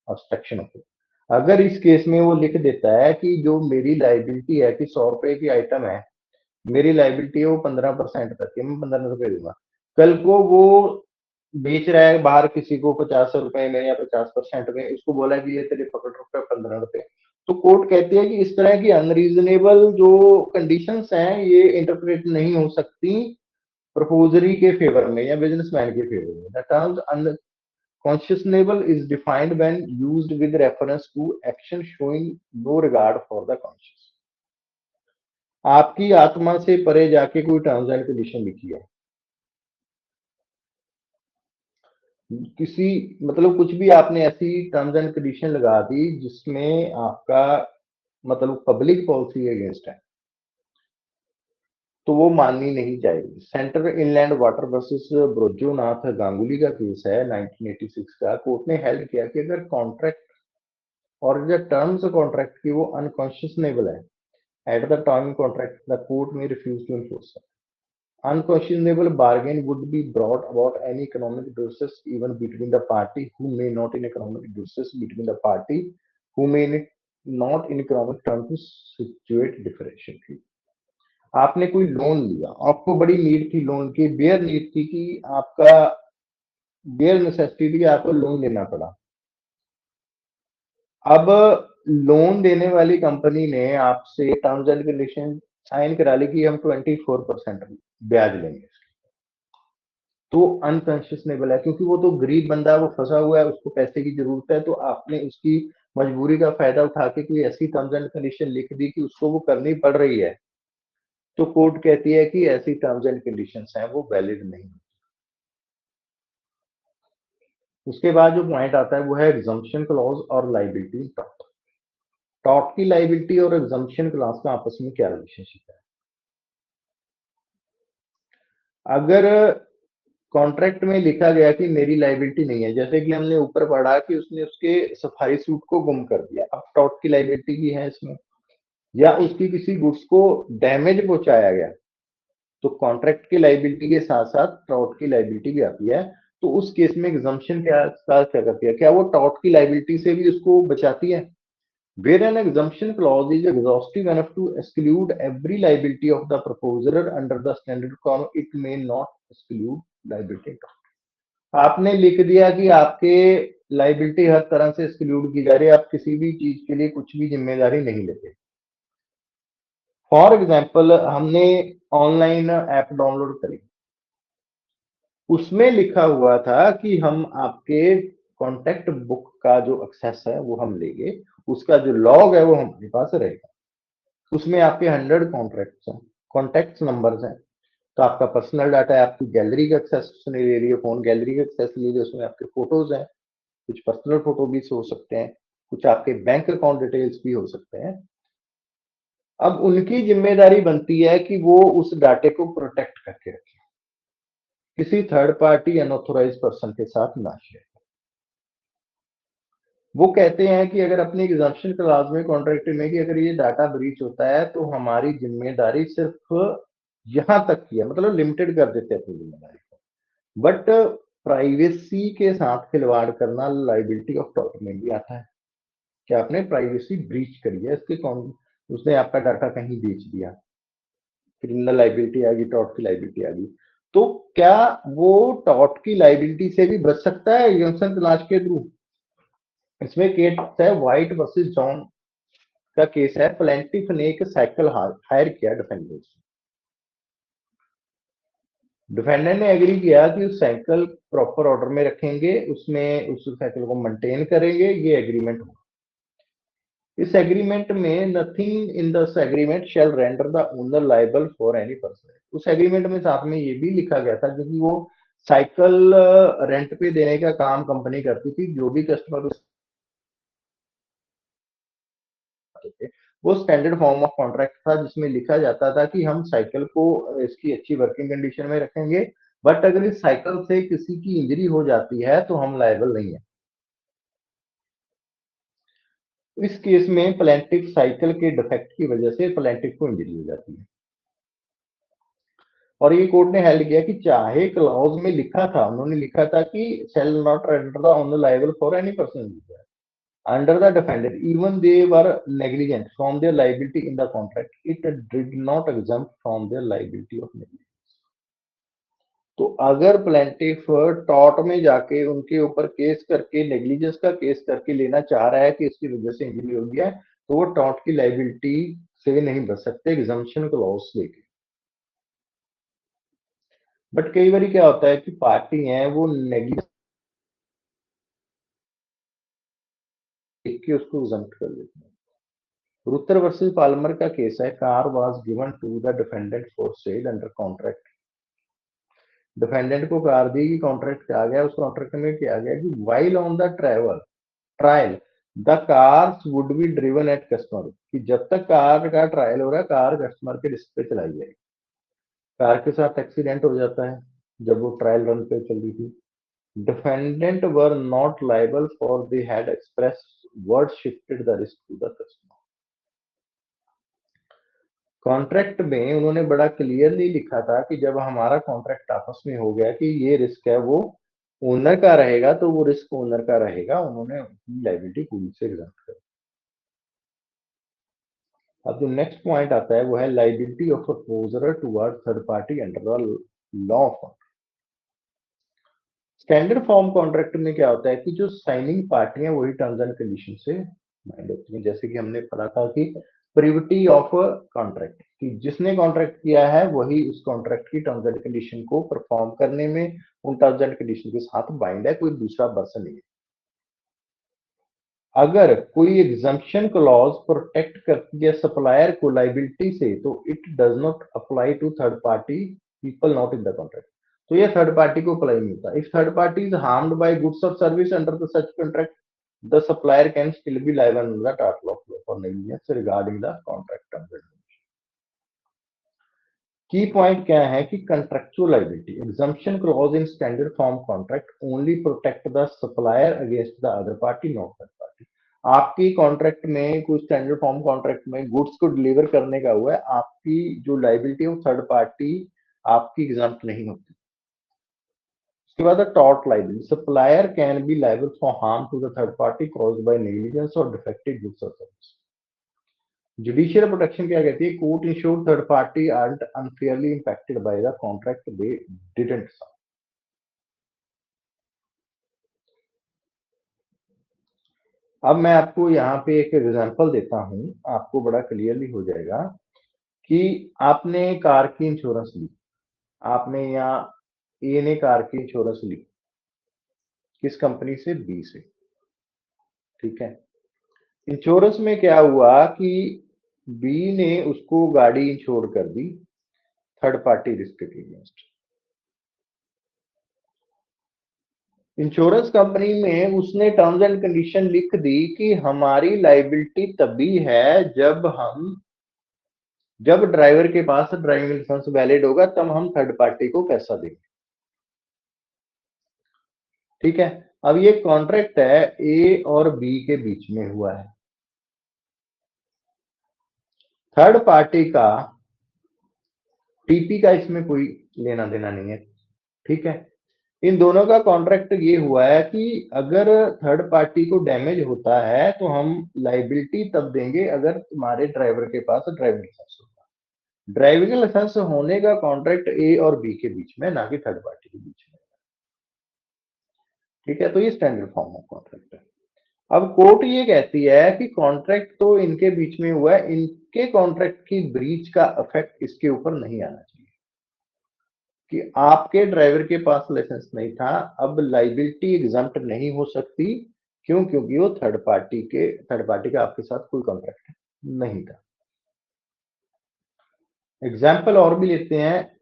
obstruction of it. अगर इस case में वो लिख देता है कि जो मेरी लाइबिलिटी है कि 100 रुपए की आइटम है, मेरी लाइबिलिटी है वो 15% तक है, मैं 15 रुपए दूंगा, कल को वो बेच रहा है बाहर किसी को 50 रुपए में या 50% में, उसको बोला कि ये तेरे पकड़ रुपए 15 रुपए, तो कोर्ट कहती है कि इस तरह की अनरीजनेबल जो कंडीशंस हैं ये इंटरप्रेट नहीं हो सकती प्रपोजरी के फेवर में या बिजनेसमैन के फेवर में। The terms unconscionable is defined when used with reference to action showing no regard for the conscience. आपकी आत्मा से परे जाके कोई टर्म्स एंड कंडीशन लिखी है, किसी मतलब कुछ भी आपने ऐसी टर्म्स एंड कंडीशन लगा दी जिसमें आपका मतलब पब्लिक पॉलिसी अगेंस्ट है, तो वो माननी नहीं जाएगी। Central inland water versus Brojonath Ganguly का केस है 1986 का। कोर्ट ने हेल्ड किया कि अगर कॉन्ट्रैक्ट और जो टर्म्स कॉन्ट्रैक्ट की वो अनकॉन्शियसनेबल है at the time contract, the court में refuse to enforce. Unconscionable bargain would be brought about any economic distress even between the party who may not in economic distress between the party who may not in economic terms to situate differentially। आपने कोई loan लिया, आपको बड़ी need थी loan की, bear need थी कि आपका बेयर नेसेसिटी थी कि आपको लोन लेना पड़ा। अब लोन देने वाली कंपनी ने आपसे टर्म्स एंड कंडीशन साइन करा ली कि हम 24% ब्याज लेंगे, तो अनकंशनेबल है क्योंकि वो तो गरीब बंदा है, वो फंसा हुआ है, उसको पैसे की जरूरत है, तो आपने उसकी मजबूरी का फायदा उठा के कोई ऐसी टर्म्स एंड कंडीशन लिख दी कि उसको वो करनी पड़ रही है, तो कोर्ट कहती है कि ऐसी टर्म्स एंड कंडीशंस हैं वो वैलिड नहीं। उसके बाद जो पॉइंट आता है वो है एग्जम्पशन क्लॉज और लाइबिलिटी टॉट। टॉट की लाइबिलिटी और एग्जम्पशन क्लॉज का आपस में क्या रिलेशनशिप है? अगर कॉन्ट्रैक्ट में लिखा गया कि मेरी लाइबिलिटी नहीं है, जैसे कि हमने ऊपर पढ़ा कि उसने उसके सफारी सूट को गुम कर दिया, अब टॉट की लाइबिलिटी की है इसमें, या उसकी किसी गुड्स को डैमेज पहुंचाया गया, तो कॉन्ट्रैक्ट की लाइबिलिटी के साथ साथ टॉट की लाइबिलिटी भी आती है। तो उस केस में एग्जम्पशन क्या करती है, क्या वो टॉट की लाइबिलिटी से भी उसको बचाती है? Where an exemption clause is exhaustive enough to exclude every liability of the proposer under the standard form, it may not exclude liability। आपने लिख दिया कि आपके लाइबिलिटी हर तरह से एक्सक्लूड की जा रही है, आप किसी भी चीज के लिए कुछ भी जिम्मेदारी नहीं लेते। फॉर एग्जाम्पल हमने ऑनलाइन ऐप डाउनलोड करी, उसमें लिखा हुआ था कि हम आपके कॉन्टैक्ट बुक का जो एक्सेस है वो हम लेंगे, उसका जो लॉग है वो हमारे पास रहेगा। उसमें आपके 100 कॉन्ट्रैक्ट्स हैं, कॉन्टैक्ट नंबर्स हैं। तो आपका पर्सनल डाटा है, आपकी गैलरी का एक्सेस उसने ले लिया, फोन गैलरी का एक्सेस ले लिया, उसमें आपके फोटोज हैं, कुछ पर्सनल फोटो भी हो सकते हैं, कुछ आपके बैंक अकाउंट डिटेल्स भी हो सकते हैं। अब उनकी जिम्मेदारी बनती है कि वो उस डाटे को प्रोटेक्ट करके रखें, किसी थर्ड पार्टी अनऑथोराइज पर्सन के साथ ना शेयर। वो कहते हैं कि अगर अपनी एग्जम्पशन क्लॉज में कॉन्ट्रैक्ट में कि अगर ये डाटा ब्रीच होता है तो हमारी जिम्मेदारी सिर्फ यहां तक की है, मतलब लिमिटेड कर देते हैं अपनी जिम्मेदारी को। बट प्राइवेसी के साथ खिलवाड़ करना लाइबिलिटी ऑफ टॉर्ट में भी आता है कि आपने प्राइवेसी ब्रीच करी है, इसके कौन, उसने आपका डाटा कहीं बेच दिया, क्रिमिनल लाइबिलिटी आ गई, टॉर्ट की लाइबिलिटी आ गई। तो क्या वो टॉर्ट की लाइबिलिटी से भी बच सकता है एग्जम्पशन क्लॉज के थ्रू? इसमें केस है व्हाइट वर्सेस जॉन का केस है। प्लेंटिफ ने एक साइकिल हायर किया डिफेंडेंट से, डिफेंडेंट ने एग्री किया कि उस साइकिल प्रॉपर ऑर्डर में रखेंगे, उसमें उस साइकिल को मेंटेन करेंगे, ये एग्रीमेंट हुआ। इस एग्रीमेंट में nothing in this agreement shall render the owner liable for any person. उस एग्रीमेंट में साथ में ये भी लिखा गया था, क्योंकि वो साइकिल रेंट पे देने का काम कंपनी करती थी, जो भी कस्टमर थे वो स्टैंडर्ड फॉर्म ऑफ कॉन्ट्रैक्ट था जिसमें लिखा जाता था कि हम साइकिल को इसकी अच्छी वर्किंग कंडीशन में रखेंगे, बट अगर इस साइकिल से किसी की इंजरी हो जाती है तो हम लायबल नहीं है। इस केस में प्लेंटिफ साइकिल के डिफेक्ट की वजह से प्लेंटिफ को इंजरी हो जाती है, और ये कोर्ट ने हेल्ड किया कि चाहे क्लॉज में लिखा था, उन्होंने लिखा था कि shall not render the owner liable for any person under the defendant, even they were negligent from their liability in the contract, it did not exempt from their liability of negligence. तो अगर plaintiff tort में जाके उनके ऊपर case करके negligence का case करके लेना चाह रहा है कि इसकी वजह से इंजरी हो गया है, तो वो टॉर्ट की लाइबिलिटी से नहीं बच सकते एग्जम्पशन क्लॉज लेके। बट कई बार क्या होता है कि पार्टी है वो नेग्लिजेंस देख के उसको एग्जम्प्ट कर देती है। रुतर वर्सेस पाल्मर का केस है, car was given to the defendant for sale under contract. Defendant को कार दी कि कॉन्ट्रैक्ट किया गया, उस कॉन्ट्रैक्ट में किया गया कि while on the trial the cars would be driven at customer, कि जब तक कार का ट्रायल हो रहा है कार कस्टमर के रिस्क पे चलाई जाएगी। कार के साथ एक्सीडेंट हो जाता है जब वो ट्रायल रन पे चल रही थी। Defendant were not liable for they had express word shifted the risk to the customer. Contract में उन्होंने बड़ा क्लियरली लिखा था कि जब हमारा कॉन्ट्रैक्ट आपस में हो गया कि ये रिस्क है वो ओनर का रहेगा, तो वो रिस्क ओनर का रहेगा, उन्होंने अपनी लाइबिलिटी पूरी से एग्जम्प्ट कर। अब जो नेक्स्ट पॉइंट आता है वो है liability of proposer toward third party under the law of. Standard form contract में क्या होता है कि जो साइनिंग पार्टी है वही टर्म्स एंड कंडीशन से बाइंड होती है। जैसे कि हमने पढ़ा था कि प्रिविटी ऑफ कॉन्ट्रैक्ट, कि जिसने कॉन्ट्रैक्ट किया है वही उस कॉन्ट्रैक्ट की टर्म्स एंड कंडीशन को परफॉर्म करने में उन टर्म्स एंड कंडीशन के साथ बाइंड है, कोई दूसरा पर्सन नहीं है। अगर कोई एग्जम्पशन क्लॉज प्रोटेक्ट करती है सप्लायर को लाइबिलिटी से, तो it does not apply to third party people not in the contract. तो ये थर्ड पार्टी को अप्लाई नहीं होता। If third party is harmed by goods और service under the such contract, the supplier can still be liable under the tort law for negligence regarding the contract terms and condition. की point क्या है कि contractual liability exemption clause in standard form contract only protect the supplier against the other party not third party. आपकी contract में कोई standard form contract में goods को deliver करने का हुआ है, आपकी जो लाइबिलिटी है थर्ड पार्टी आपकी एग्जम्प्ट नहीं होती। उसके बाद tort liability, supplier can be liable for harm to the third party caused by negligence और डिफेक्टिव गुड्स और सर्विस। जुडिशियल प्रोटेक्शन क्या कहती है, court insured third party art unfairly impacted by the contract they didn't sign. अब मैं आपको यहाँ पे एक एग्जांपल देता हूँ, आपको बड़ा क्लियरली हो जाएगा कि आपने कार की इंश्योरेंस ली, आपने यहाँ ए ने कार की इंश्योरेंस ली, किस कंपनी से? बी से। ठीक है, इंश्योरेंस में क्या हुआ कि बी ने उसको गाड़ी इंश्योर कर दी थर्ड पार्टी रिस्क के अगेंस्ट। इंश्योरेंस कंपनी में उसने टर्म्स एंड कंडीशन लिख दी कि हमारी लाइबिलिटी तभी है जब ड्राइवर के पास ड्राइविंग लाइसेंस वैलिड होगा, तब हम थर्ड पार्टी को पैसा देंगे। ठीक है, अब ये कॉन्ट्रैक्ट है ए और बी के बीच में हुआ है। थर्ड पार्टी का टीपी का इसमें कोई लेना देना नहीं है। ठीक है, इन दोनों का कॉन्ट्रैक्ट ये हुआ है कि अगर थर्ड पार्टी को डैमेज होता है तो हम लाइबिलिटी तब देंगे अगर तुम्हारे ड्राइवर के पास ड्राइविंग लाइसेंस होगा। ड्राइविंग लाइसेंस होने का कॉन्ट्रैक्ट ए और बी के बीच में, ना कि थर्ड पार्टी के बीच में। ठीक है, तो ये स्टैंडर्ड फॉर्म ऑफ कॉन्ट्रैक्ट है। अब कोर्ट ये कहती है कि कॉन्ट्रैक्ट तो इनके बीच में हुआ है, इनके कॉन्ट्रैक्ट की ब्रीच का इफेक्ट इसके ऊपर नहीं आना चाहिए कि आपके ड्राइवर के पास लाइसेंस नहीं था, अब लाइबिलिटी एग्जम्प्ट नहीं हो सकती। क्यों? क्योंकि वो थर्ड पार्टी का आपके साथ कोई कॉन्ट्रैक्ट नहीं था। एग्जाम्पल और भी लेते हैं,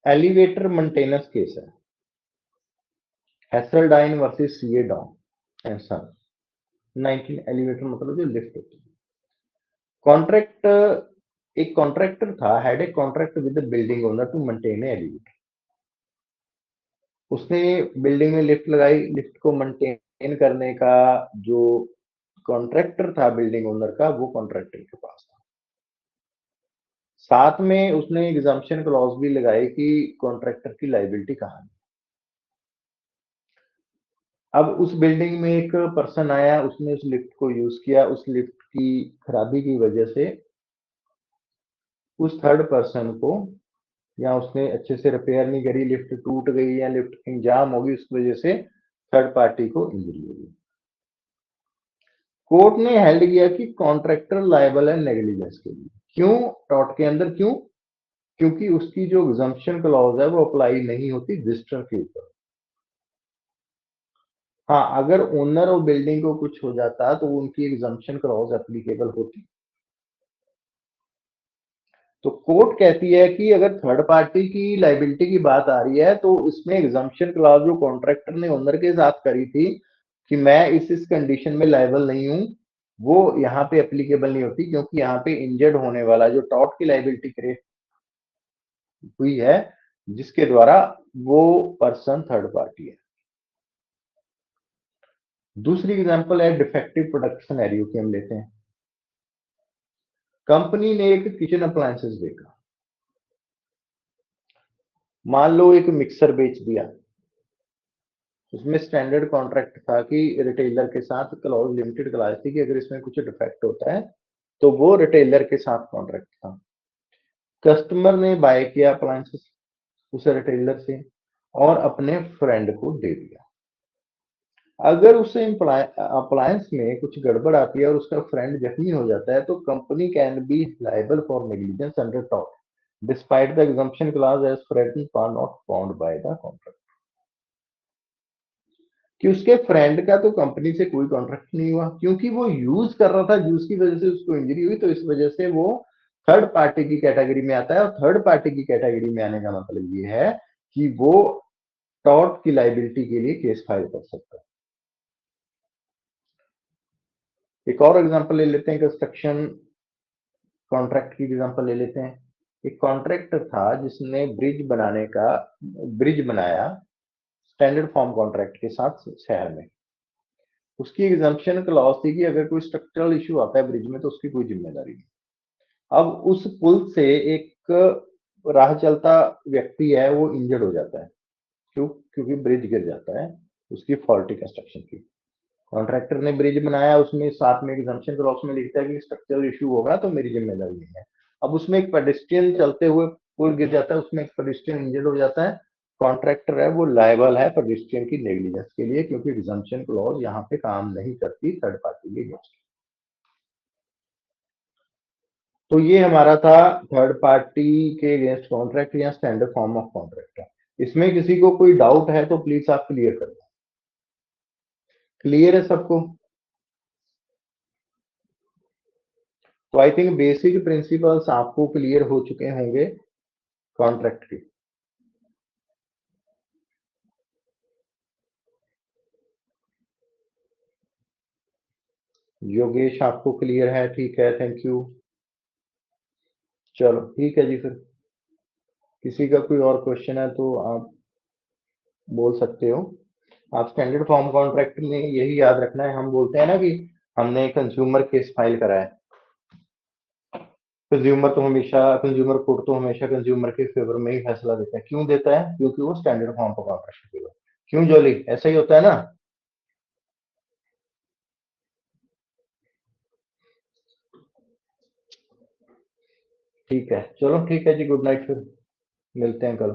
एलिवेटर मेंटेनेंस केस है, Haseldine versus CA Daw and son. 19 elevator मतलब जो लिफ्ट होती है। कॉन्ट्रैक्ट, एक कॉन्ट्रैक्टर था, had a contract with the building owner to maintain a elevator. उसने बिल्डिंग में लिफ्ट लगाई, लिफ्ट को मेंटेन करने का जो कॉन्ट्रैक्टर था बिल्डिंग ओनर का, वो कॉन्ट्रैक्टर के पास था। साथ में उसने एग्जम्पशन क्लॉज भी लगाई कि कॉन्ट्रैक्टर की लाइबिलिटी कहां है। अब उस बिल्डिंग में एक पर्सन आया, उसने उस लिफ्ट को यूज किया, उस लिफ्ट की खराबी की वजह से उस थर्ड पर्सन को, या उसने अच्छे से रिपेयर नहीं करी, लिफ्ट टूट गई या लिफ्ट कहीं जाम होगी, उस वजह से थर्ड पार्टी को इंजरी होगी। कोर्ट ने हेल्ड किया कि कॉन्ट्रैक्टर लायबल है नेग्लिजेंस के लिए। क्यों? टॉर्ट के अंदर क्यों? क्योंकि उसकी जो एग्जम्पशन क्लॉज है वो अप्लाई नहीं होती विजिटर के ऊपर। हाँ, अगर ओनर और बिल्डिंग को कुछ हो जाता तो उनकी एग्जम्पशन क्लॉज एप्लीकेबल होती। तो कोर्ट कहती है कि अगर थर्ड पार्टी की लाइबिलिटी की बात आ रही है तो इसमें एग्जम्पशन क्लॉज जो कॉन्ट्रैक्टर ने ओनर के साथ करी थी कि मैं इस कंडीशन में लायबल नहीं हूं, वो यहाँ पे एप्लीकेबल नहीं होती, क्योंकि यहाँ पे इंजर्ड होने वाला जो टॉर्ट की लाइबिलिटी क्रिएट हुई है, जिसके द्वारा वो पर्सन थर्ड पार्टी है। दूसरी एग्जांपल है डिफेक्टिव प्रोडक्ट सिनेरियो की, हम लेते हैं। कंपनी ने एक किचन अप्लायंसेस बेचा, मान लो एक मिक्सर बेच दिया। उसमें स्टैंडर्ड कॉन्ट्रैक्ट था कि रिटेलर के साथ क्लॉज, लिमिटेड क्लॉज थी कि अगर इसमें कुछ डिफेक्ट होता है तो वो रिटेलर के साथ कॉन्ट्रैक्ट था। कस्टमर ने बाय किया अप्लायंसेस उस रिटेलर से और अपने फ्रेंड को दे दिया। अगर उसे अप्लायंस में कुछ गड़बड़ आती है और उसका फ्रेंड जख्मी हो जाता है, तो company can be liable for negligence under tort despite the exemption clause as friend are not bound by the contract. कि उसके फ्रेंड का तो कंपनी से कोई कॉन्ट्रैक्ट नहीं हुआ, क्योंकि वो यूज कर रहा था, यूज की वजह से उसको इंजरी हुई, तो इस वजह से वो थर्ड पार्टी की कैटेगरी में आता है। और थर्ड पार्टी की कैटेगरी में आने का मतलब ये है कि वो टॉर्ट की लाइबिलिटी के लिए केस फाइल कर सकता है। एक और एग्जांपल ले लेते हैं, कंस्ट्रक्शन कॉन्ट्रैक्ट की एग्जांपल ले लेते हैं। एक कॉन्ट्रैक्टर था जिसने ब्रिज बनाया स्टैंडर्ड फॉर्म कॉन्ट्रैक्ट के साथ शहर में। उसकी एग्जम्पशन क्लॉज थी कि अगर कोई स्ट्रक्चरल इशू आता है ब्रिज में तो उसकी कोई जिम्मेदारी नहीं। अब उस पुल से एक राह चलता व्यक्ति है, वो इंजर्ड हो जाता है। क्यों? क्योंकि ब्रिज गिर जाता है उसकी फॉल्टी कंस्ट्रक्शन की। कॉन्ट्रैक्टर ने ब्रिज बनाया, उसमें साथ में एग्जम्पशन क्लॉज में लिखता है कि स्ट्रक्चरल इशू होगा तो मेरी जिम्मेदारी नहीं है। अब उसमें एक पेडेस्ट्रियन चलते हुए पुल गिर जाता है, उसमें एक पेडेस्ट्रियन इंजर्ड हो जाता है। कॉन्ट्रैक्टर है वो लायबल है पेडेस्ट्रियन की नेग्लिजेंस के लिए, क्योंकि एग्जम्पशन क्लॉज यहाँ पे काम नहीं करती थर्ड पार्टी के अगेंस्ट। तो ये हमारा था थर्ड पार्टी के अगेंस्ट कॉन्ट्रैक्ट या स्टैंडर्ड फॉर्म ऑफ कॉन्ट्रैक्ट। इसमें किसी को कोई डाउट है तो प्लीज आप क्लियर कर दो। क्लियर है सबको? तो आई थिंक बेसिक प्रिंसिपल्स आपको क्लियर हो चुके होंगे कॉन्ट्रैक्ट के। योगेश आपको क्लियर है? ठीक है, थैंक यू। चलो ठीक है जी, फिर किसी का कोई और क्वेश्चन है तो आप बोल सकते हो। आप स्टैंडर्ड फॉर्म कॉन्ट्रैक्ट में यही याद रखना है, हम बोलते हैं ना कि हमने कंज्यूमर केस फाइल करा है। कंज्यूमर कोर्ट तो हमेशा कंज्यूमर के फेवर में ही फैसला देता है। क्यों देता है? क्योंकि वो स्टैंडर्ड फॉर्म पर कॉन्ट्रैक्ट देगा। क्यों जॉली, ऐसा ही होता है ना? ठीक है, चलो ठीक है जी, गुड नाइट, फिर मिलते हैं कल।